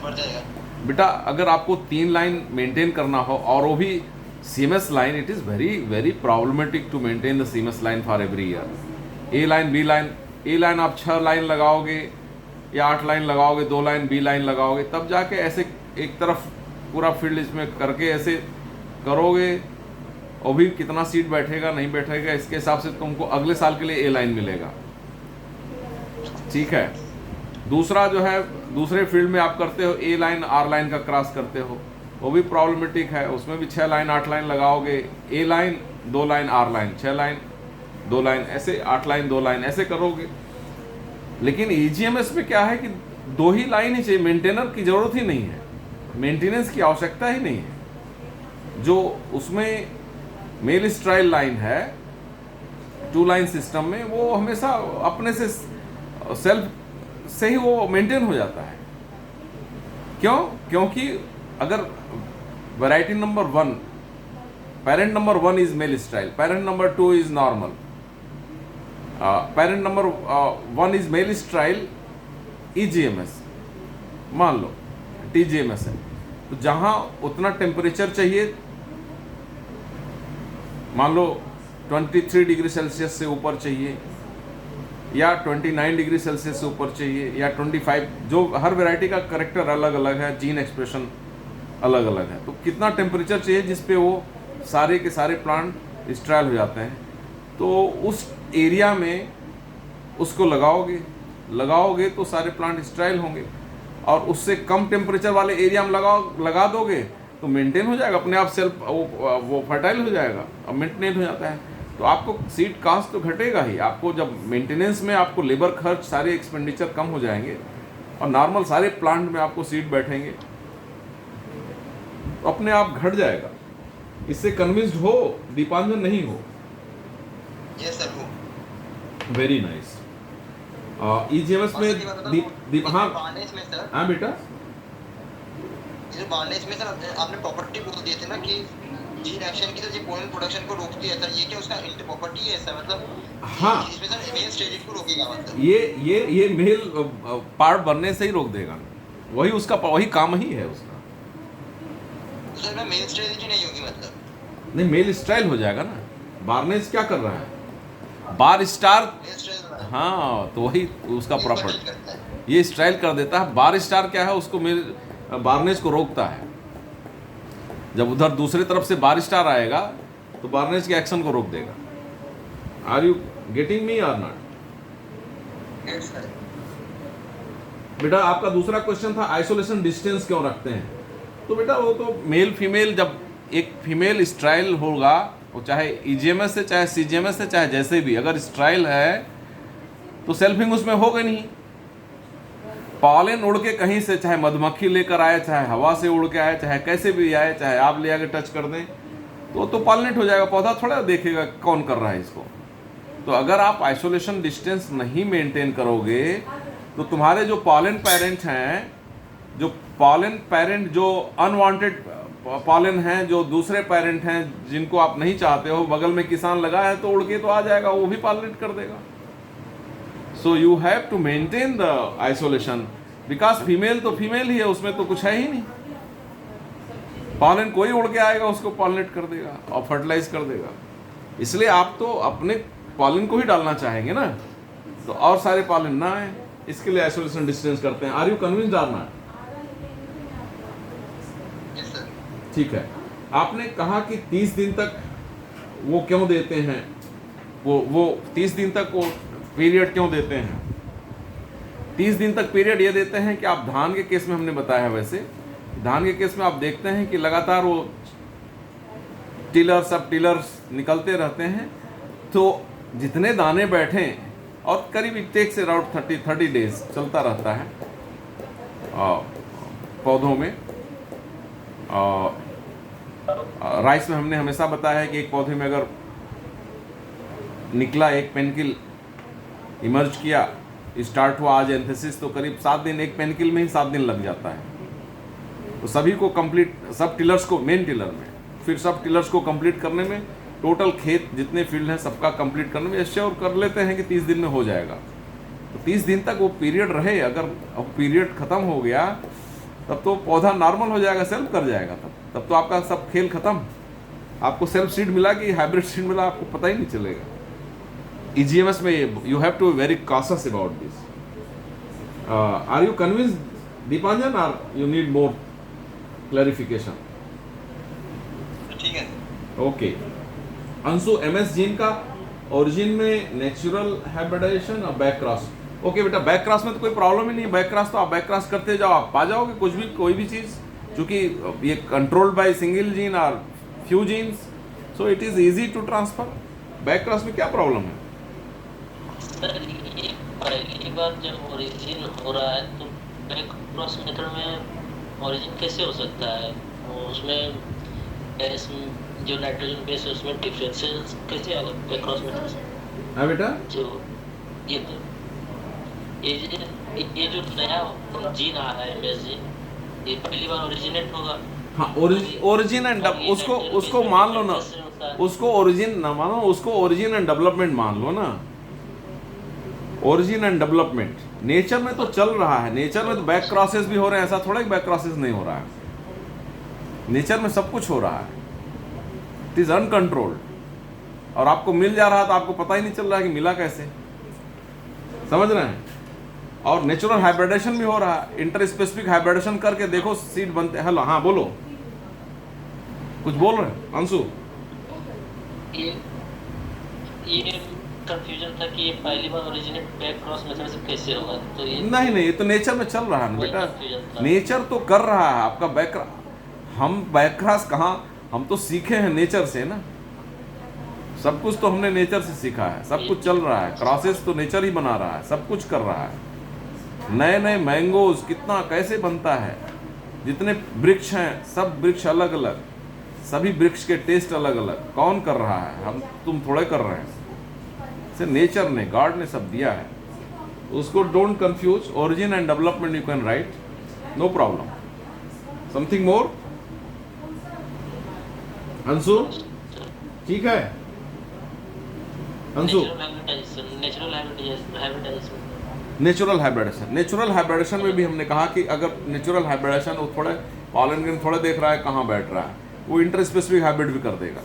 F: बढ़ जाएगा
A: बेटा, अगर आपको 3 लाइन मेंटेन करना हो और वो भी CMS line, it is very very problematic to maintain the CMS line for every year. A line, B line, A line आप 6 लाइन लगाओगे या 8 लाइन लगाओगे, 2 लाइन बी लाइन लगाओगे, तब जाके ऐसे एक तरफ पूरा फील्ड इसमें करके ऐसे करोगे, और भी कितना सीट बैठेगा नहीं बैठेगा, इसके हिसाब से तुमको अगले साल के लिए ए लाइन मिलेगा। ठीक है। दूसरा जो है, दूसरे फील्ड में आप करते हो ए लाइन आर लाइन का क्रॉस करते हो, वो भी प्रॉब्लमेटिक है। उसमें भी 6 लाइन 8 लाइन लगाओगे, A line 2 line R line, 6 line 2 line, ऐसे 8 लाइन 2 लाइन ऐसे करोगे। लेकिन EGMS में क्या है कि 2 ही लाइन ही चाहिए, मेंटेनर की जरूरत ही नहीं है, मेंटेनेंस की आवश्यकता ही नहीं है। जो उसमें मेल स्ट्राइल लाइन है 2 लाइन सिस्टम में, वो हमेशा अपने से सेल्फ से ही वो मेंटेन हो जाता है। क्यों? क्योंकि अगर variety number 1, parent number 1 is male style, parent number 2 is normal, parent number 1 is male style EGMS, मान लो TGMS है, तो जहां उतना टेम्परेचर चाहिए, मान लो 23 डिग्री सेल्सियस से ऊपर चाहिए या 29 डिग्री सेल्सियस से ऊपर चाहिए या 25, जो हर वैरायटी का करेक्टर अलग अलग है, जीन एक्सप्रेशन अलग अलग है, तो कितना टेम्परेचर चाहिए जिस पे वो सारे के सारे प्लांट स्ट्राइल हो जाते हैं, तो उस एरिया में उसको लगाओगे तो सारे प्लांट स्ट्राइल होंगे। और उससे कम टेम्परेचर वाले एरिया में लगा दोगे तो मेंटेन हो जाएगा अपने आप, सेल्फ वो फर्टाइल हो जाएगा और मेंटेन हो जाता है। तो आपको सीड कास्ट तो घटेगा ही, आपको जब मेंटेनेंस में आपको लेबर खर्च सारे एक्सपेंडिचर कम हो जाएंगे और नॉर्मल सारे प्लांट में आपको सीड बैठेंगे तो अपने आप घट जाएगा। इससे कन्विंस्ड हो दीपांजन? नहीं हो?
F: यस सर हूँ।
A: Very nice. EGMS में हाँ हाँ बेटा,
F: बार्नेज में सर आपने प्रॉपर्टी बोल दिए थे ना कि जीन एक्शन की जो पोलन प्रोडक्शन को रोकती है सर, ये क्या उसका प्रॉपर्टी है सर? मतलब
A: हाँ,
F: इसमें सर मेल स्टेरिलिटी को रोकेगा मतलब?
A: ये मेल पार्ट बनने से ही रोक देगा, वही उसका वही काम ही है उसका।
F: तो सर मेल स्टेरिलिटी नहीं होगी मतलब?
A: नहीं, मेल स्टाइल हो जाएगा ना। बार्नेज क्या कर रहा है? बार स्टार, हाँ, तो वही उसका प्रॉपर्टी, ये स्टाइल कर देता है। बार स्टार क्या है, उसको मेल बार्नेज को रोकता है। जब उधर दूसरे तरफ से बार स्टार आएगा तो बार्नेज के एक्शन को रोक देगा। आर यू गेटिंग मी और नॉट? बेटा आपका दूसरा क्वेश्चन था आइसोलेशन डिस्टेंस क्यों रखते हैं? तो बेटा वो तो मेल फीमेल, जब एक फीमेल स्ट्राइल होगा, वो चाहे EGMS से चाहे CGMS से चाहे जैसे भी, अगर स्ट्राइल है तो सेल्फिंग उसमें होगा नहीं। पॉलन उड़ के कहीं से, चाहे मधुमक्खी लेकर आए, चाहे हवा से उड़ के आए, चाहे कैसे भी आए, चाहे आप ले आके टच कर दें, तो पॉलिनेट हो जाएगा। पौधा थोड़ा देखेगा कौन कर रहा है इसको। तो अगर आप आइसोलेशन डिस्टेंस नहीं मेंटेन करोगे तो तुम्हारे जो पॉलन पेरेंट हैं, जो पॉलन पेरेंट जो अनवांटेड पॉलन हैं जो दूसरे पेरेंट हैं जिनको आप नहीं चाहते हो, बगल में किसान लगा है तो उड़ के तो आ जाएगा, वो भी पॉलिनेट कर देगा। So you have to maintain the isolation, because female तो फीमेल ही है, उसमें तो कुछ है ही नहीं। पॉलन कोई उड़ के आएगा उसको पॉलिनेट कर देगा और फर्टिलाइज कर देगा। इसलिए आप तो अपने पॉलन को ही डालना चाहेंगे ना, तो और सारे पॉलन ना आए, इसके लिए आइसोलेशन डिस्टेंस करते हैं। आर यू कन्विंस्ड और नॉट? ठीक है। आपने कहा कि 30 दिन तक वो क्यों देते हैं, वो 30 दिन तक वो पीरियड क्यों देते हैं? 30 दिन तक पीरियड ये देते हैं कि आप धान के केस में हमने बताया है, वैसे धान के केस में आप देखते हैं कि लगातार वो टिलर सब टिलर्स निकलते रहते हैं, तो जितने दाने बैठे और करीब इट टेक्स अराउंड 30 डेज चलता रहता है पौधों में। राइस में हमने हमेशा बताया है कि एक पौधे में अगर निकला एक पेनकिल इमर्ज किया, स्टार्ट हुआ आज एंथेसिस, तो करीब 7 दिन, एक पेनकिल में ही 7 दिन लग जाता है। तो सभी को कंप्लीट, सब टिलर्स को, मेन टिलर में, फिर सब टिलर्स को कंप्लीट करने में, टोटल खेत जितने फील्ड हैं सबका कंप्लीट करने में एश्योर कर लेते हैं कि 30 दिन में हो जाएगा। तो 30 दिन तक वो पीरियड रहे, अगर पीरियड ख़त्म हो गया तब तो पौधा नॉर्मल हो जाएगा, सेल्फ कर जाएगा, तब तो आपका सब खेल खत्म। आपको सेल्फ सीड मिला कि हाइब्रिड सीड मिला आपको पता ही नहीं चलेगा। EGMS में you have to be very cautious about this. Are you convinced Dipanjan, और यू नीड मोर क्लैरिफिकेशन?
F: ठीक है।
A: ओके। अंशु, MS जीन का ओरिजिन में नेचुरल हाइब्रिडाइजेशन और बैक क्रॉस। ओके बेटा, बैक क्रॉस में तो कोई प्रॉब्लम ही नहीं। बैक क्रॉस तो आप बैक क्रॉस करते जाओ, आप पा जाओगे कुछ भी, कोई भी चीज़, क्योंकि ये कंट्रोल्ड बाय सिंगल जीन और few genes, so it is easy to transfer. Back cross में क्या प्रॉब्लम है?
G: सर ये पहली बार जब ओरिजिन हो रहा है तो बैक क्रॉस मेथड में ओरिजिन कैसे हो सकता है? उसमें बेस जो नाइट्रोजन बेस है उसमें डिफरेंसेस कैसे आ गए बैक क्रॉस मेथड से?
A: हाँ बेटा,
G: जो ये जो नया जीन आ रहा है MS जीन, ये पहली बार ओरिजिनेट होगा।
A: हाँ, ओरिजिन एंड उसको मान लो ना, उसको ओरिजिन ना मानो, उसको ओरिजिन एंड डेवलपमेंट मान लो ना। ओरिजिन एंड डेवलपमेंट नेचर में तो चल रहा है, नेचर में तो बैक क्रॉसेस भी हो रहे हैं, ऐसा थोड़ा कि बैक क्रॉसेस नहीं हो रहा है। नेचर में सब कुछ हो रहा है, इट इज अनकंट्रोल्ड, और आपको मिल जा रहा है तो आपको पता ही नहीं चल रहा है कि मिला कैसे, समझ रहे हैं? और नेचुरल हाइब्रिडेशन भी हो रहा है, इंटर स्पेसिफिक हाइब्रिडेशन करके देखो सीड बनते हैं। हेलो, हाँ बोलो, कुछ बोल रहे हैं अंशु?
G: ये कंफ्यूजन था कि ये पहली बार ओरिजिनेट बैक क्रॉस मेथड से कैसे होगा, तो ये
A: नहीं, ये तो नेचर में चल रहा है ना बेटा, नेचर तो कर रहा है आपका बैक। हम बैक क्रॉस कहाँ, हम तो सीखे हैं नेचर से ना, सब कुछ तो हमने नेचर से सीखा है, सब कुछ चल रहा है, क्रॉसेस तो नेचर ही बना रहा है, सब कुछ कर रहा है। नए नए मैंगोज कितना कैसे बनता है, जितने वृक्ष हैं सब वृक्ष अलग अलग, सभी वृक्ष के टेस्ट अलग अलग, कौन कर रहा है? हम तुम थोड़े कर रहे हैं, से नेचर ने, गॉड ने सब दिया है। उसको don't confuse, origin and development you can write, no problem. Something more Anshu? ठीक है अंशु? नेचुरल हाइब्रिडेशन में भी हमने कहा कि अगर नेचुरल हाइब्रिडेशन वो थोड़े पॉलन ग्रेन थोड़े देख रहा है कहाँ बैठ रहा है, वो इंटर स्पेसिफिक हाइब्रिड भी कर देगा।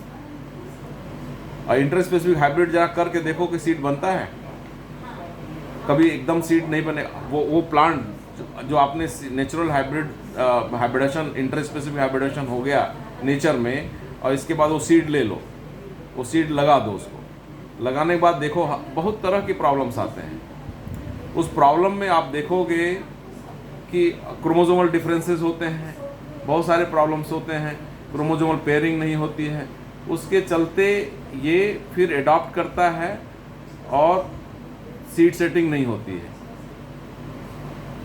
A: और इंटर स्पेसिफिक हाइब्रिड जरा करके देखो कि सीड बनता है, कभी एकदम सीड नहीं बने। वो प्लांट जो आपने natural hybridisation, inter specific hybridisation हो गया नेचर में, और इसके बाद वो सीड ले लो, वो सीड लगा दो, उसको लगाने के बाद देखो बहुत तरह की प्रॉब्लम्स आते हैं। उस प्रॉब्लम में आप देखोगे कि क्रोमोसोमल डिफरेंसेस होते हैं, बहुत सारे प्रॉब्लम्स होते हैं, क्रोमोसोमल पेयरिंग नहीं होती है, उसके चलते ये फिर एडॉप्ट करता है और सीड सेटिंग नहीं होती है।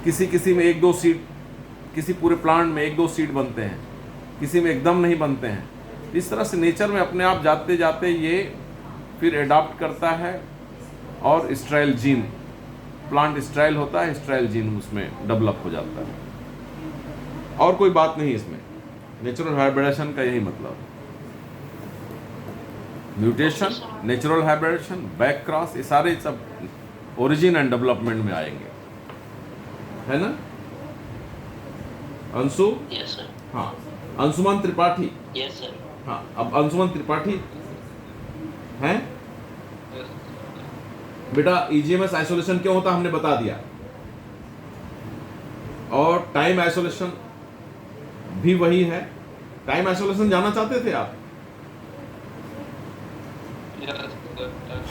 A: किसी में 1-2 सीड, किसी पूरे प्लांट में 1-2 सीड बनते हैं, किसी में एकदम नहीं बनते हैं। इस तरह से नेचर में अपने आप जाते जाते ये फिर एडॉप्ट करता है और स्ट्राइल जीन, प्लांट स्ट्राइल होता है, स्ट्राइल जीन उसमें डेवलप हो जाता है। और कोई बात नहीं इसमें, नेचुरल हाइब्रिडेशन का यही मतलब, mutation, natural hybridisation, back cross, ये सारे सब ओरिजिन एंड डेवलपमेंट में आएंगे, है ना अंशु?
G: Yes sir.
A: हाँ, अंशुमन त्रिपाठी।
G: Yes sir.
A: हाँ, अब अंशुमन त्रिपाठी हैं बेटा। ईजीएमएस आइसोलेशन क्यों होता हमने बता दिया, और टाइम आइसोलेशन भी वही है। टाइम आइसोलेशन जानना चाहते थे आप?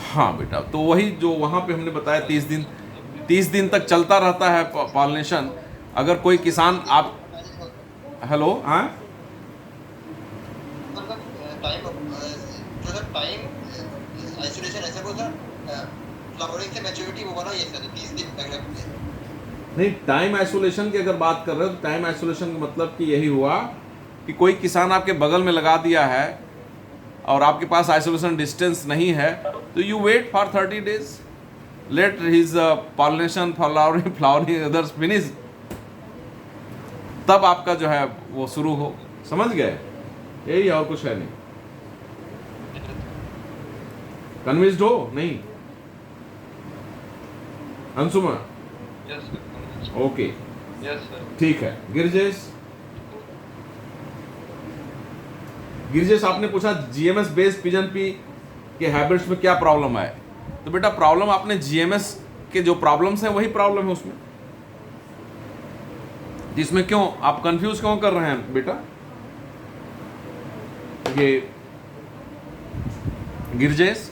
A: हाँ बेटा, तो वही जो वहां पे हमने बताया 30 दिन तक चलता रहता है पॉलिनेशन। अगर कोई किसान आप हेलो, हाँ
F: टाइम आइसोलेशन ऐसा बोलता फ्लावरिंग से मैच्योरिटी वो वाला ये सर 30 दिन तक
A: नहीं, टाइम आइसोलेशन की अगर बात कर रहे हो तो टाइम आइसोलेशन का मतलब कि यही हुआ कि कोई किसान आपके बगल में लगा दिया है और आपके पास आइसोलेशन डिस्टेंस नहीं है, तो you wait for 30 days, let his pollination, flowering others finish, तब आपका जो है वो शुरू हो। समझ गए? यही और कुछ है नहीं। कन्विंस्ड हो? नहीं अंशुमा? ओके, ठीक है। गिरजेश आपने पूछा जीएमएस बेस्ड पिजन पी के हाइब्रिड्स में क्या प्रॉब्लम है। तो बेटा प्रॉब्लम आपने जीएमएस के जो प्रॉब्लम्स हैं वही प्रॉब्लम है उसमें, जिसमें क्यों आप कंफ्यूज क्यों कर रहे हैं बेटा? ये गिरजेश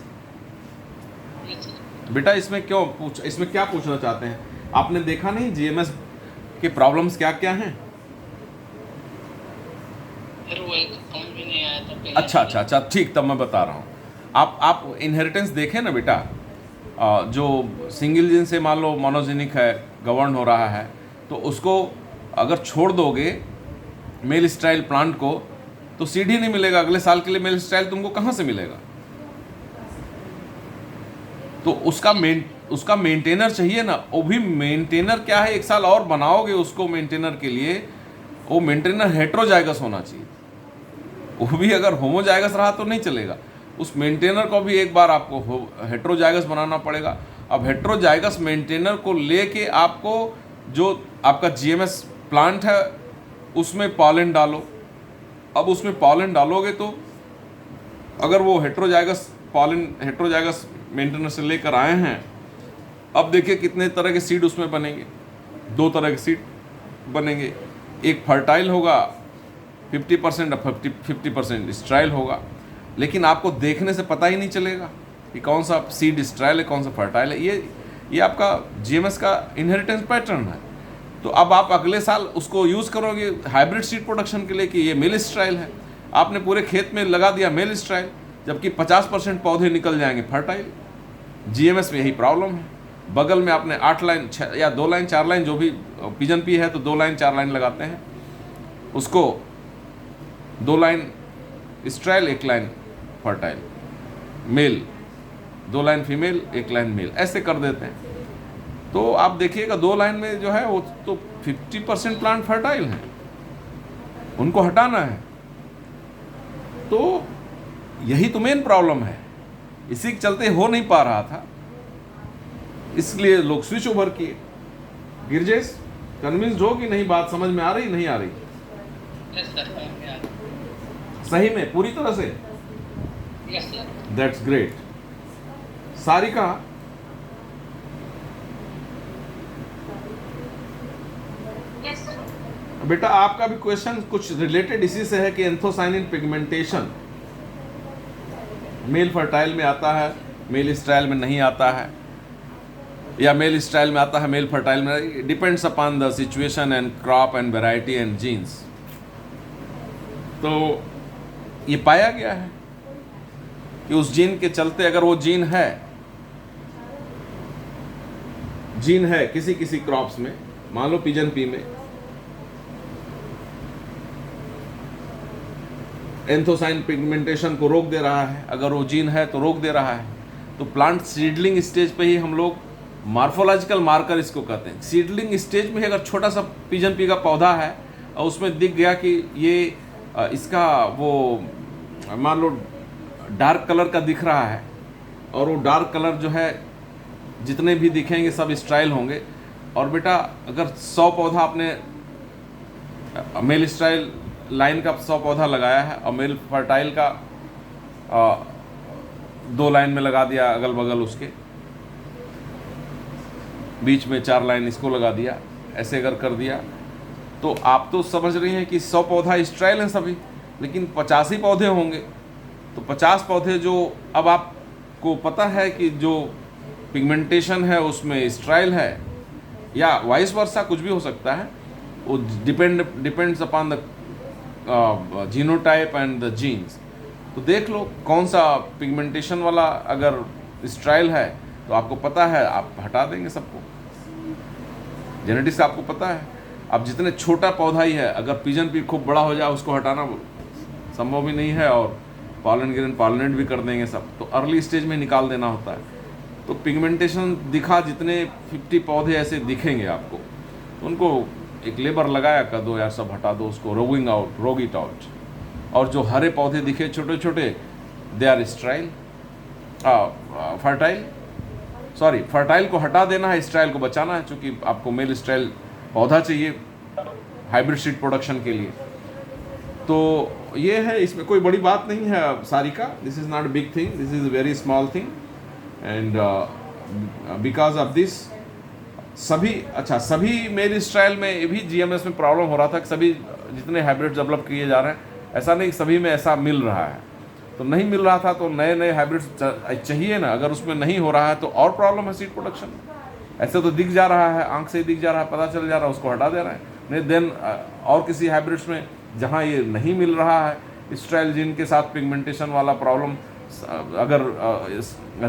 A: बेटा इसमें इसमें क्या पूछना चाहते हैं? आपने देखा नहीं जीएमएस के प्रॉब्लम्स क्या क्या हैं? अच्छा, ठीक, तब मैं बता रहा हूँ। आप इनहेरिटेंस देखें ना बेटा, जो सिंगल जीन से मान लो मोनोजेनिक है, गवर्न हो रहा है, तो उसको अगर छोड़ दोगे मेल स्टाइल प्लांट को तो सीड ही नहीं मिलेगा। अगले साल के लिए मेल स्टाइल तुमको कहाँ से मिलेगा? तो उसका मेंटेनर चाहिए ना। वो भी मेंटेनर क्या है, एक साल और बनाओगे उसको मेंटेनर के लिए, वो मेंटेनर हेट्रोजाइगस होना चाहिए। वो भी अगर होमोजाइगस रहा तो नहीं चलेगा, उस मेंटेनर को भी एक बार आपको हेट्रोजाइगस बनाना पड़ेगा। अब हेट्रोजाइगस मेंटेनर को लेके आपको जो आपका जीएमएस प्लांट है उसमें पॉलन डालो। अब उसमें पॉलन डालोगे तो अगर वो हेट्रोजाइगस मेंटेनर से लेकर आए हैं, अब देखिए कितने तरह के सीड उसमें बनेंगे। 2 तरह के सीड बनेंगे, एक फर्टाइल होगा 50% और 50% स्ट्राइल होगा। लेकिन आपको देखने से पता ही नहीं चलेगा कि कौन सा सीड स्ट्राइल है, कौन सा फर्टाइल है। ये आपका जीएमएस का इनहेरिटेंस पैटर्न है। तो अब आप अगले साल उसको यूज़ करोगे हाइब्रिड सीड प्रोडक्शन के लिए कि ये मेल स्ट्राइल है। आपने पूरे खेत में लगा दिया मेल स्ट्राइल, जबकि 50% पौधे निकल जाएंगे फर्टाइल। जीएमएस में यही प्रॉब्लम है। बगल में आपने 8 लाइन या 2 लाइन 4 लाइन, जो भी पिजन पी है तो 2 लाइन 4 लाइन लगाते हैं, उसको 2 line sterile 1 line fertile male, 2 line female 1 line male, ऐसे कर देते हैं। तो आप देखिएगा 2 लाइन में जो है वो तो 50% प्लांट फर्टाइल हैं, उनको हटाना है। तो यही तो मेन प्रॉब्लम है, इसी के चलते हो नहीं पा रहा था, इसलिए लोग स्विच ओवर किए। गिरजेश कन्विंस्ड हो कि नहीं? बात समझ में आ रही नहीं आ रही? सही में पूरी तरह से? That's great. सारिका बेटा आपका भी क्वेश्चन कुछ रिलेटेड इसी से है कि एंथोसाइनिन पिगमेंटेशन मेल फर्टाइल में आता है, मेल स्टाइल में नहीं आता है, या मेल स्टाइल में आता है मेल फर्टाइल में। Depends upon the situation and crop and variety and genes. तो ये पाया गया है कि उस जीन के चलते, अगर वो जीन है किसी किसी क्रॉप्स में, मान लो पिजन पी में एंथोसाइन पिगमेंटेशन को रोक दे रहा है, अगर वो जीन है तो रोक दे रहा है, तो प्लांट सीडलिंग स्टेज पे ही हम लोग मार्फोलॉजिकल मार्कर इसको कहते हैं। सीडलिंग स्टेज में अगर छोटा सा पिजन पी का पौधा है और उसमें दिख गया कि ये इसका वो मान लो डार्क कलर का दिख रहा है, और वो डार्क कलर जो है जितने भी दिखेंगे सब स्टाइल होंगे। और बेटा अगर 100 पौधा आपने मेल स्टाइल लाइन का 100 पौधा लगाया है और मेल फर्टाइल का 2 लाइन में लगा दिया, अगल बगल उसके बीच में 4 लाइन इसको लगा दिया, ऐसे अगर कर दिया तो आप तो समझ रही हैं कि 100 पौधा स्टाइल हैं सभी, लेकिन 50 ही पौधे होंगे। तो 50 पौधे जो अब आपको पता है कि जो पिगमेंटेशन है उसमें स्टाइल है या वाइस वर्सा, कुछ भी हो सकता है, वो depends upon the genotype and the genes. तो देख लो कौन सा पिगमेंटेशन वाला अगर स्टाइल है तो आपको पता है, आप हटा देंगे सबको। जेनेटिक्स आपको पता है। अब जितने छोटा पौधा ही है, अगर पिजन पी खूब बड़ा हो जाए उसको हटाना संभव भी नहीं है, और पॉलन ग्रेन पॉलिनेट भी कर देंगे सब, तो अर्ली स्टेज में निकाल देना होता है। तो पिगमेंटेशन दिखा, जितने 50 पौधे ऐसे दिखेंगे आपको, उनको एक लेबर लगाया कर दो यार, सब हटा दो उसको, रोग इट आउट। और जो हरे पौधे दिखे छोटे छोटे, they are sterile fertile, sorry fertile को हटा देना है, स्टाइल को बचाना है, क्योंकि आपको मेल स्टाइल पौधा चाहिए हाइब्रिड सीड प्रोडक्शन के लिए। तो ये है, इसमें कोई बड़ी बात नहीं है Sarika, this is not big thing, this is very small thing. And because of this सभी मेल स्टाइल में ये भी GMS में प्रॉब्लम हो रहा था कि सभी जितने हाइब्रिड डेवलप किए जा रहे हैं, ऐसा नहीं सभी में ऐसा मिल रहा है। तो नहीं मिल रहा था तो नए नए हाइब्रिड चाहिए ना, अगर उसमें नहीं हो रहा है तो और प्रॉब्लम है सीड प्रोडक्शन में। ऐसे तो दिख जा रहा है, आंख से दिख जा रहा है, पता चल जा रहा है, उसको हटा दे रहा है। नहीं देन और किसी हाइब्रिड्स में जहाँ ये नहीं मिल रहा है स्टाइल जीन के साथ पिगमेंटेशन वाला प्रॉब्लम अगर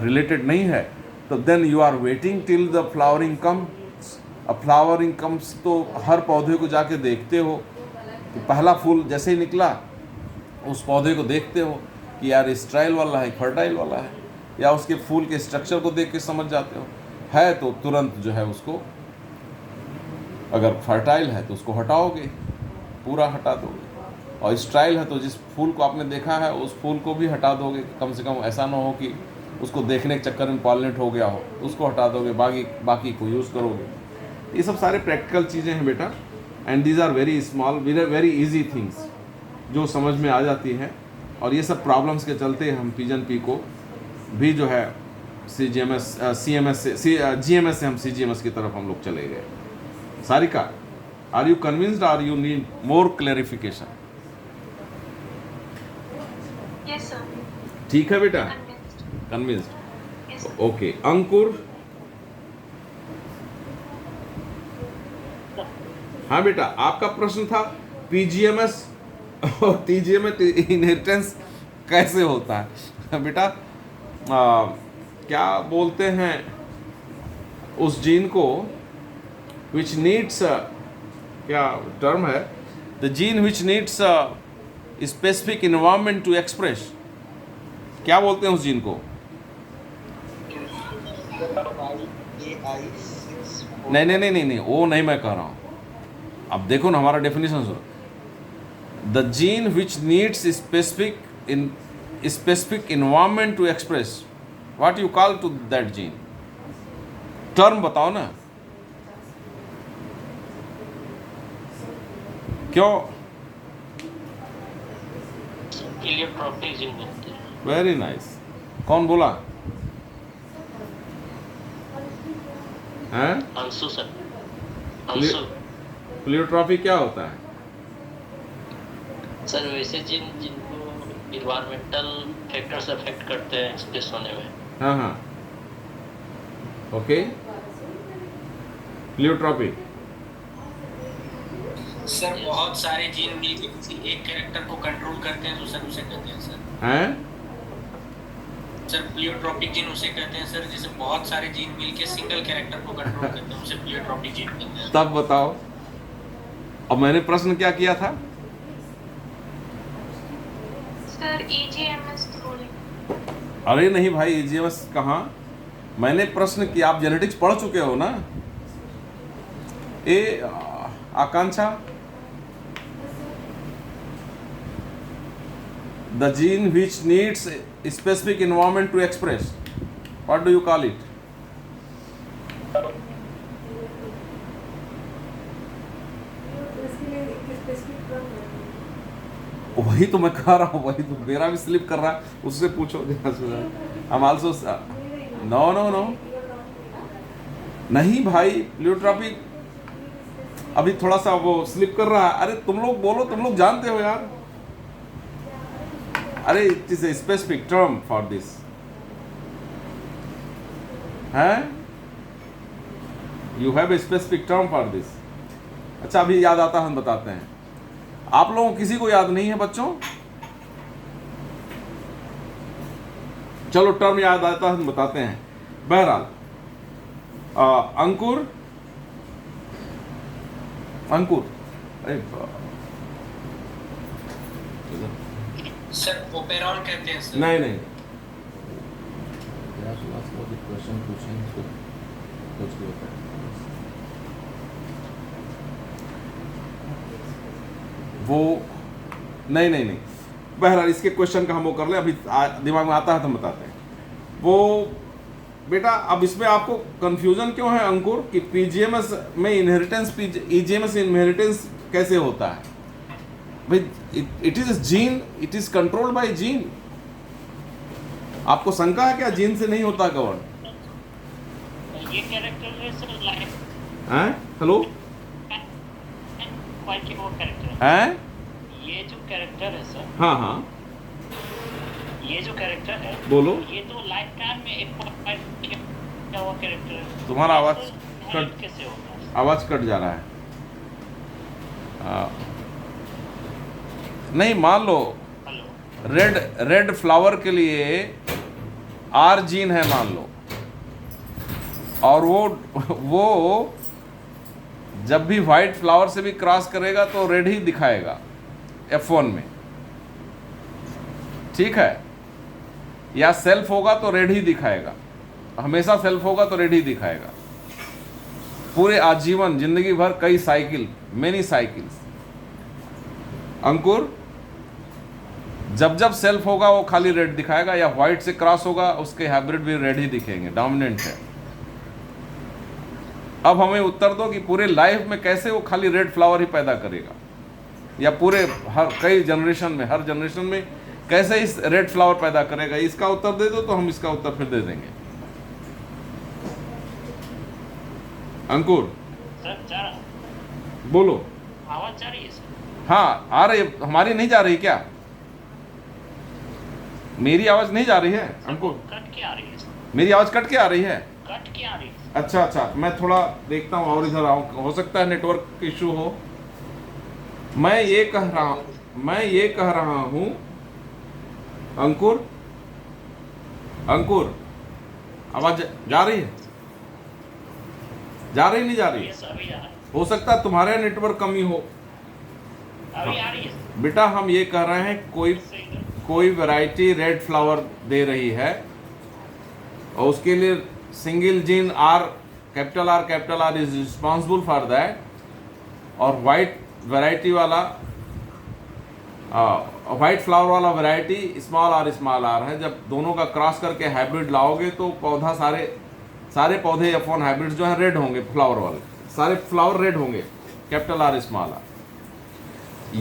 A: रिलेटेड नहीं है, तो then you are waiting till the flowering comes. अब फ्लावरिंग कम्स तो हर पौधे को जाके देखते हो, तो पहला फूल जैसे ही निकला उस पौधे को देखते हो कि यार स्टाइल वाला है फर्टाइल वाला है, या उसके फूल के स्ट्रक्चर को देख के समझ जाते हो। है तो तुरंत जो है उसको, अगर फर्टाइल है तो उसको हटाओगे, पूरा हटा दोगे, और स्टाइल है तो जिस फूल को आपने देखा है उस फूल को भी हटा दोगे। कम से कम ऐसा ना हो कि उसको देखने के चक्कर में पॉलिनेट हो गया हो, उसको हटा दोगे, बाकी को यूज़ करोगे। ये सब सारे प्रैक्टिकल चीज़ें हैं बेटा, and these are very small very easy things जो समझ में आ जाती हैं। और ये सब प्रॉब्लम्स के चलते हम पिजन पी को भी जो है GMS से हम CGMS की तरफ हम लोग चले गए। Sarika, are you convinced, are you need more clarification?
B: Yes sir.
A: ठीक है बेटा, कन्विंस्ड, ओके। अंकुर, हाँ बेटा, आपका प्रश्न था PGMS और TGMS इनहेरिटेंस कैसे होता है। बेटा क्या बोलते हैं उस जीन को which needs क्या टर्म है, the gene which needs specific environment to express, क्या बोलते हैं उस जीन को? नहीं, वो नहीं मैं कह रहा हूँ। अब देखो ना हमारा डेफिनेशन सुनो, the gene which needs specific environment to express, what you call to that gene? Term बताओ ना, क्यों?
G: इलेक्ट्रोपिक जीन बोलते हैं।
A: वेरी नाइस, कौन बोला? हैं?
G: अंशु सर, अंशु।
A: प्लियोट्रॉफी क्या होता है?
G: सर वैसे जिनको इन्वायरमेंटल फैक्टर्स अफेक्ट करते हैं एक्सप्रेस होने में।
A: हाँ, ओके। प्लियोट्रॉपी
K: सर बहुत सारे जीन मिलकर किसी एक कैरेक्टर को कंट्रोल करते हैं तो सर उसे कहते हैं सर।
A: हैं?
K: सर प्लियोट्रॉपिक जीन उसे कहते हैं सर, जैसे बहुत सारे जीन मिलके सिंगल कैरेक्टर को कंट्रोल करते हैं, उसे प्लियोट्रॉपिक जीन कहते हैं।
A: तब बताओ, अब मैंने प्रश्न क्या किया था?
B: सर EGMS
A: अरे नहीं भाई, EGMS कहाँ, मैंने प्रश्न किया, आप जेनेटिक्स पढ़ चुके हो ना। आकांक्षा, the gene which needs a specific environment to express, what do you call it? वही तो मैं कह रहा हूँ, वही तो मेरा भी स्लिप कर रहा है, उससे पूछो। I'm also no नहीं भाई, प्लियोट्रॉपी अभी थोड़ा सा वो स्लिप कर रहा है। अरे तुम लोग बोलो, तुम लोग जानते हो यार। अरे it is a specific term for this है, you have a specific term for this. अच्छा अभी याद आता है, हम बताते हैं। आप लोगों को किसी को याद नहीं है बच्चों? चलो टर्म याद आता है, हम बताते हैं। बहरहाल अंकुर, अरे
K: सर ओपेरॉल कहते हैं सर।
A: नहीं
L: क्वेश्चन पूछें
A: वो नहीं। बहरहाल इसके क्वेश्चन का हम वो कर ले, अभी दिमाग में आता है तो हम बताते हैं। वो बेटा अब इसमें आपको कंफ्यूजन क्यों है अंकुर कि पीजीएमएस में इनहेरिटेंस, ईजीएमएस इनहेरिटेंस कैसे होता है? भाई it is gene, it is controlled bye gene. आपको शंका है क्या जीन से नहीं होता गवर्न?
J: ये कैरेक्टर है सर लाइफ
A: हैं? हेलो
J: क्वाइट के वो कैरेक्टर
A: हैं?
J: ये जो कैरेक्टर है सर,
A: हाँ
J: ये जो कैरेक्टर है,
A: बोलो।
J: ये तो लाइफ टाइम में एक क्या हुआ कैरेक्टर है।
A: तुम्हारा आवाज
J: कट कैसे होगा?
A: आवाज कट जा रहा है। नहीं मान लो रेड फ्लावर के लिए आर जीन है मान लो, और वो जब भी व्हाइट फ्लावर से भी क्रॉस करेगा तो रेड ही दिखाएगा F1 में, ठीक है? या सेल्फ होगा तो रेड ही दिखाएगा, हमेशा सेल्फ होगा तो रेड ही दिखाएगा। पूरे आजीवन जिंदगी भर कई साइकिल, मेनी साइकिल्स। अंकुर जब सेल्फ होगा वो खाली रेड दिखाएगा, या व्हाइट से क्रॉस होगा उसके हाइब्रिड भी रेड ही दिखेंगे, डोमिनेंट है। अब हमें उत्तर दो कि पूरे लाइफ में कैसे वो खाली रेड फ्लावर ही पैदा करेगा, या पूरे हर कई जनरेशन में, हर जनरेशन में कैसे इस रेड फ्लावर पैदा करेगा? इसका उत्तर दे दो तो हम इसका उत्तर फिर दे देंगे। अंकुर बोलो।
J: आवाज जा रही है सर?
A: हाँ आ रही है। हमारी नहीं जा रही क्या? मेरी आवाज नहीं जा रही है अंकुर?
J: कट के आ रही है सर।
A: मेरी आवाज कट के आ रही है?
J: कट के आ रही है।
A: अच्छा मैं थोड़ा देखता हूँ और इधर आऊँ, हो सकता है नेटवर्क इशू हो। मैं ये कह रहा हूँ अंकुर आवाज जा रही है? जा रही नहीं जा रही? हो सकता है तुम्हारे नेटवर्क कमी हो।
J: अभी आ रही है
A: बेटा हम ये कह रहे हैं कोई वैरायटी रेड फ्लावर दे रही है और उसके लिए single gene capital R is responsible for that, और वाइट वैरायटी वाला वाइट फ्लावर वाला वैरायटी स्मॉल आर है। जब दोनों का क्रॉस करके हाइब्रिड लाओगे तो पौधा सारे पौधे F1 हाइब्रिड जो है रेड होंगे, फ्लावर वाले सारे फ्लावर रेड होंगे, कैपिटल आर स्मॉल आर।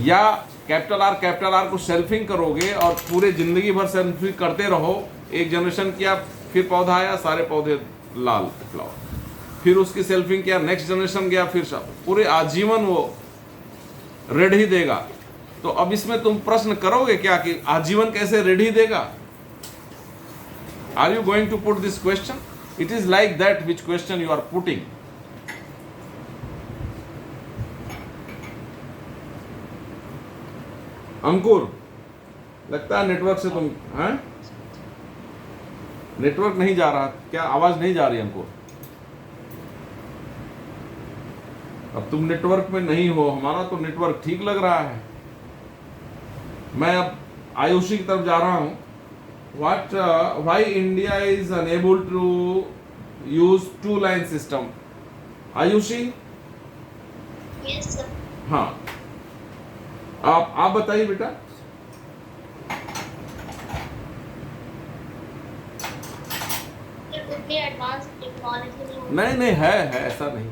A: या कैपिटल आर को सेल्फिंग करोगे और पूरे जिंदगी भर सेल्फिंग करते रहो, एक जनरेशन किया फिर पौधा आया सारे पौधे लाल फ्लावर, फिर उसकी सेल्फिंग किया, नेक्स्ट जनरेशन गया फिर पूरे आजीवन वो रेड ही देगा। तो अब इसमें तुम प्रश्न करोगे क्या कि आजीवन कैसे रेड ही देगा? Are you going to put this question? It is like that which question you are putting. Ankur लगता है नेटवर्क से तुम हैं? नेटवर्क नहीं जा रहा क्या? आवाज नहीं जा रही अंकुर? अब तुम नेटवर्क में नहीं हो, हमारा तो नेटवर्क ठीक लग रहा है। मैं अब आयुषी की तरफ जा रहा हूं। Why India is unable to use two-line system? Ayushi?
B: Yes sir.
A: हाँ आप बताइए बेटा।
M: इतनी एडवांस टेक्नोलॉजी नहीं होती।
A: नहीं है ऐसा नहीं,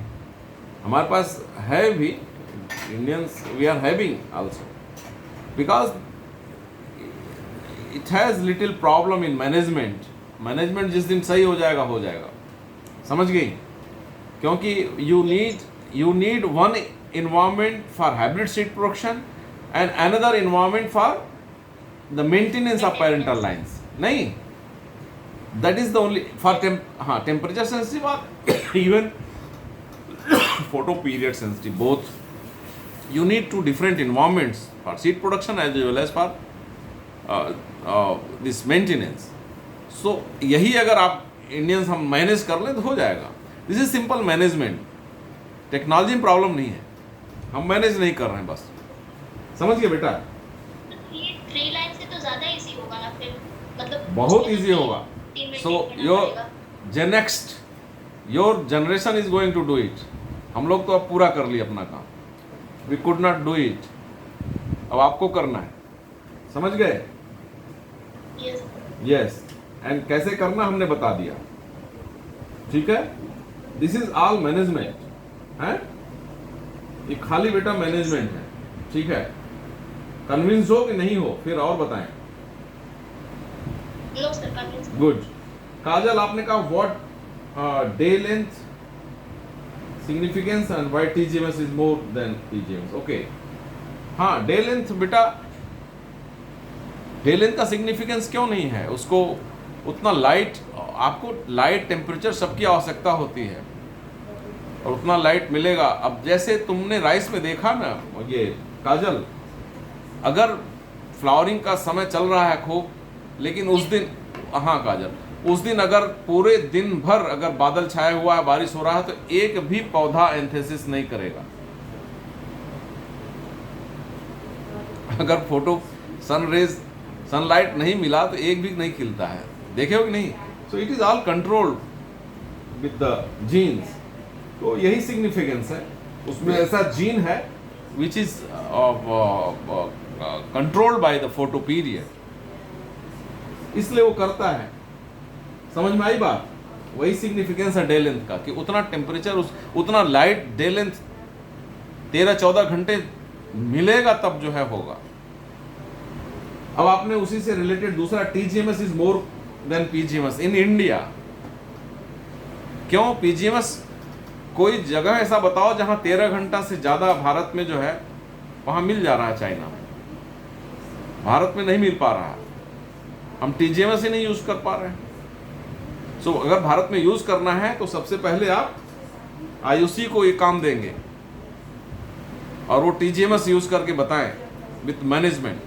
A: हमारे पास है भी, Indians we are having also, because it has little problem in management जिस दिन सही हो जाएगा, समझ गई? क्योंकि you need one environment for hybrid seed production and another environment for the maintenance of parental lines. नहीं, that is the only for temperature sensitive or even photo period sensitive, both you need two different environments for seed production as well as for this maintenance. So यही अगर आप Indians हम manage कर लें तो हो जाएगा. This is simple management, technology में प्रॉब्लम नहीं है, हम मैनेज नहीं कर रहे हैं बस, समझ गए बेटा?
M: ये ट्री लाइन से तो ज्यादा इजी होगा ना फिर, मतलब
A: बहुत इजी होगा. So your generation is going to do it. हम लोग तो अब पूरा कर लिए अपना काम, we could not do it, अब आपको करना है, समझ गए? यस, एंड कैसे करना हमने बता दिया, ठीक है? दिस इज ऑल मैनेजमेंट है, ये खाली बेटा मैनेजमेंट है, ठीक है? कन्विंस हो कि नहीं हो, फिर और बताएं.
M: No sir, convince.
A: Good. Kajal, आपने कहा what day length significance and why TGMS is more than TGMS. Okay, हाँ, डे लेंथ बेटा, डे लेंथ का सिग्निफिकेंस क्यों नहीं है? उसको उतना लाइट, आपको लाइट टेम्परेचर सबकी आवश्यकता होती है और उतना लाइट मिलेगा. अब जैसे तुमने राइस में देखा ना ये काजल, अगर फ्लावरिंग का समय चल रहा है खूब, लेकिन उस दिन, हाँ काजल, उस दिन अगर पूरे दिन भर अगर बादल छाया हुआ है, बारिश हो रहा है, तो एक भी पौधा एंथेसिस नहीं करेगा. अगर फोटो सनलाइट नहीं मिला तो एक भी नहीं खिलता है, देखे हो कि नहीं? So it is all controlled with the genes. तो यही सिग्निफिकेंस है, उसमें ऐसा जीन है which is controlled by the photo period, इसलिए वो करता है. समझ में आई बात? वही सिग्निफिकेंस है डे लेंथ का, कि उतना टेम्परेचर, उतना लाइट डे लेंथ 13-14 घंटे मिलेगा तब जो है होगा. अब आपने उसी से रिलेटेड दूसरा, TGMS is more than PGMS in India. क्यों पीजीएमएस? कोई जगह ऐसा बताओ जहां 13 घंटा से ज्यादा भारत में जो है वहां मिल जा रहा है. चाइना में, भारत में नहीं मिल पा रहा है, हम टीजीएमएस ही नहीं यूज कर पा रहे हैं. सो अगर भारत में यूज करना है तो सबसे पहले आप आईयूसी को ये काम देंगे और वो टीजीएमएस यूज करके बताएं विथ मैनेजमेंट.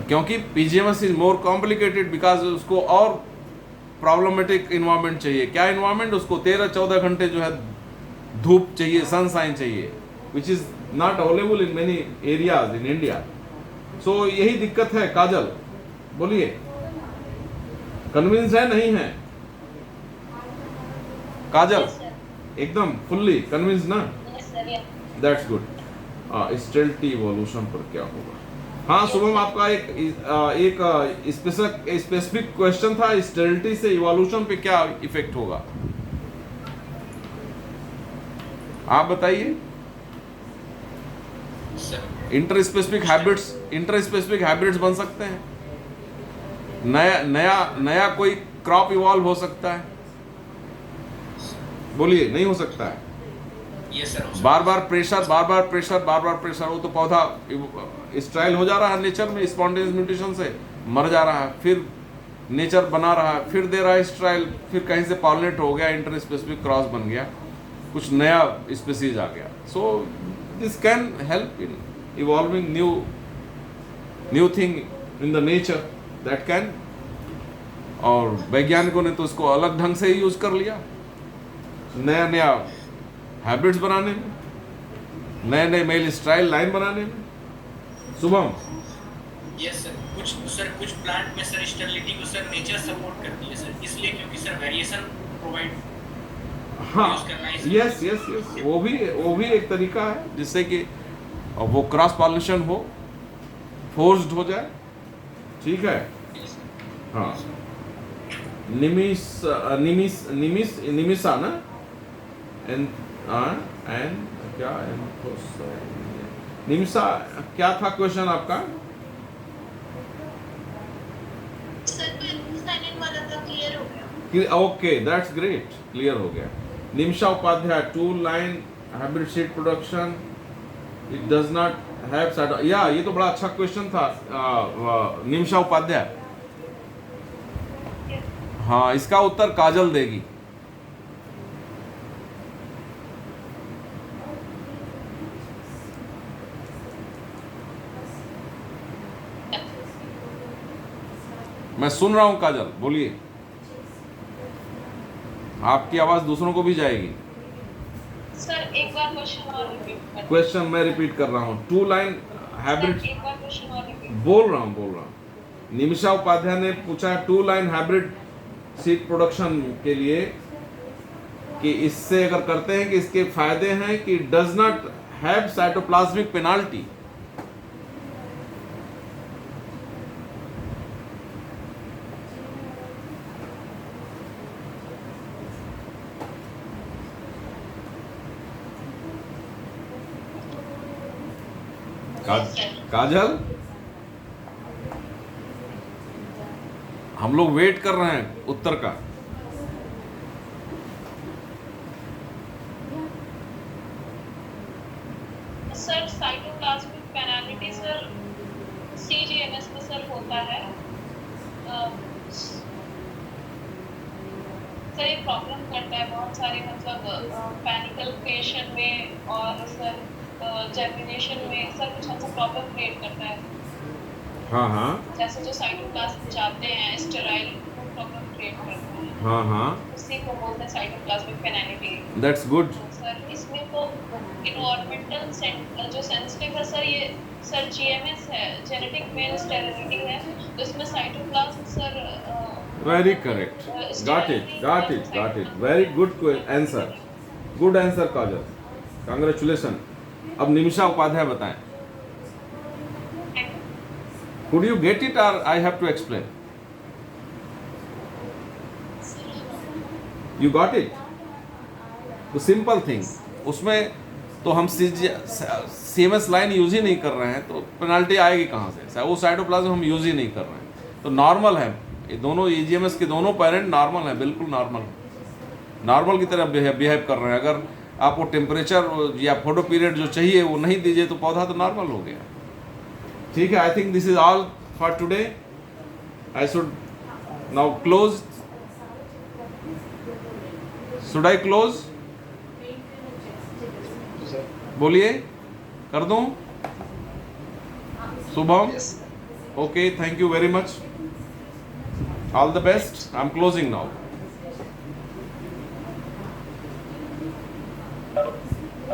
A: क्योंकि पीजीएमएस इज मोर कॉम्प्लिकेटेड बिकॉज उसको और प्रॉब्लमेटिक इन्वायरमेंट चाहिए. क्या इन्वायरमेंट? उसको 13-14 घंटे जो है धूप चाहिए, सनशाइन चाहिए, which is not available in many areas in India. So यही दिक्कत है. काजल बोलिए, कन्विंस है नहीं है? काजल एकदम फुल्ली कन्विंस ना? That's good. स्टेल्टी इवोल्यूशन पर क्या होगा? हाँ शुभम, आपका एक स्पेसिफिक क्वेश्चन था, स्टेरिलिटी से इवोल्यूशन पे क्या इफेक्ट होगा, आप बताइए. इंटरस्पेसिफिक हैबिट्स बन सकते हैं, नया कोई क्रॉप इवॉल्व हो सकता है. बोलिए, नहीं हो सकता है? बार बार प्रेशर, वो तो पौधा स्ट्राइल हो जा रहा है नेचर में, स्पॉन्टेनियस म्यूटेशन से मर जा रहा है, फिर नेचर बना रहा है, फिर दे रहा है स्ट्राइल, फिर कहीं से पॉलिनेट हो गया, इंटर स्पेसिफिक क्रॉस बन गया, कुछ नया स्पीसीज आ गया. So this can help in evolving new thing in the nature that can. और वैज्ञानिकों ने तो इसको अलग ढंग से ही यूज कर लिया, नया हैबिट्स बनाने में, नए मेल स्टाइल लाइन बनाने में. शुभम?
K: यस सर, कुछ प्लांट में सर स्टेरिलिटी को सर नेचर सपोर्ट करती है सर, इसलिए क्योंकि सर वेरिएशन प्रोवाइड,
A: हाँ, यस, वो भी एक तरीका है जिससे कि वो क्रॉस पॉलिनेशन हो, फोर्स्ड हो जाए. ठीक है, हाँ. निमिषा ना एंड क्या निमिषा, क्या था क्वेश्चन आपका?
B: सर तो साइलेंट वाला था, क्लियर हो गया।
A: ओके, दैट्स ग्रेट, क्लियर हो गया। Nimisha Upadhyay, 2 line hybrid seed production, it does not have side, या ये तो बड़ा अच्छा क्वेश्चन था निमिषा उपाध्याय। हाँ, इसका उत्तर काजल देगी। मैं सुन रहा हूं काजल, बोलिए। आपकी आवाज दूसरों को भी जाएगी।
B: सर एक बार क्वेश्चन और रिपीट कर।
A: क्वेश्चन मैं रिपीट कर रहा हूं। 2 लाइन हाइब्रिड,
B: एक बार क्वेश्चन और रिपीट।
A: बोल रहा हूं। निमिषा उपाध्याय ने पूछा है 2 लाइन हाइब्रिड सीड प्रोडक्शन के लिए कि इससे अगर करते हैं कि इसके फायदे हैं कि does not have cytoplasmic penalty. Kajal, हम लोग वेट कर रहे हैं उत्तर का।
B: Sir cytoplasmic penalty sir CGMS में सर होता है। सर ये प्रॉब्लम करता है बहुत सारे, मतलब पैनिकल पेशेंट में और सर जर्मिनेशन में सर कुछ ऐसा प्रॉब्लम क्रिएट करता है।
A: हाँ,
B: जैसे जो साइटोप्लाज्म जाते हैं स्टेराइल प्रॉब्लम क्रिएट करता है।
A: हाँ,
B: उसी को बोलते हैं cytoplasmic penalty.
A: That's good.
B: Sir इसमें तो इन्वायरमेंटल जो सेंसिटिव है सर, ये सर जीएमएस है, जेनेटिक मेल स्टेरिलिटी है, तो इसमें cytoplasm sir
A: very correct, got it, very good answer, good answer Kajal, congratulation. अब निमिषा उपाध्याय बताएं, कुड यू गेट इट और I have to explain? You got it? तो सिंपल थिंग, उसमें तो हम सीएमएस लाइन यूज ही नहीं कर रहे हैं, तो पेनाल्टी आएगी कहाँ से? वो साइटोप्लाज्म हम यूज ही नहीं कर रहे हैं, तो नॉर्मल है। ये दोनों ईजीएमएस के दोनों पेरेंट नॉर्मल है, बिल्कुल नॉर्मल की तरह बिहेव कर रहे हैं। अगर आपको टेम्परेचर या फोटो पीरियड जो चाहिए वो नहीं दीजिए तो पौधा तो नॉर्मल हो गया। ठीक है, I think this is all for today. I should now close. Should I close? बोलिए, कर दूं? Shubham? Okay, thank you very much, all the best. I am closing now.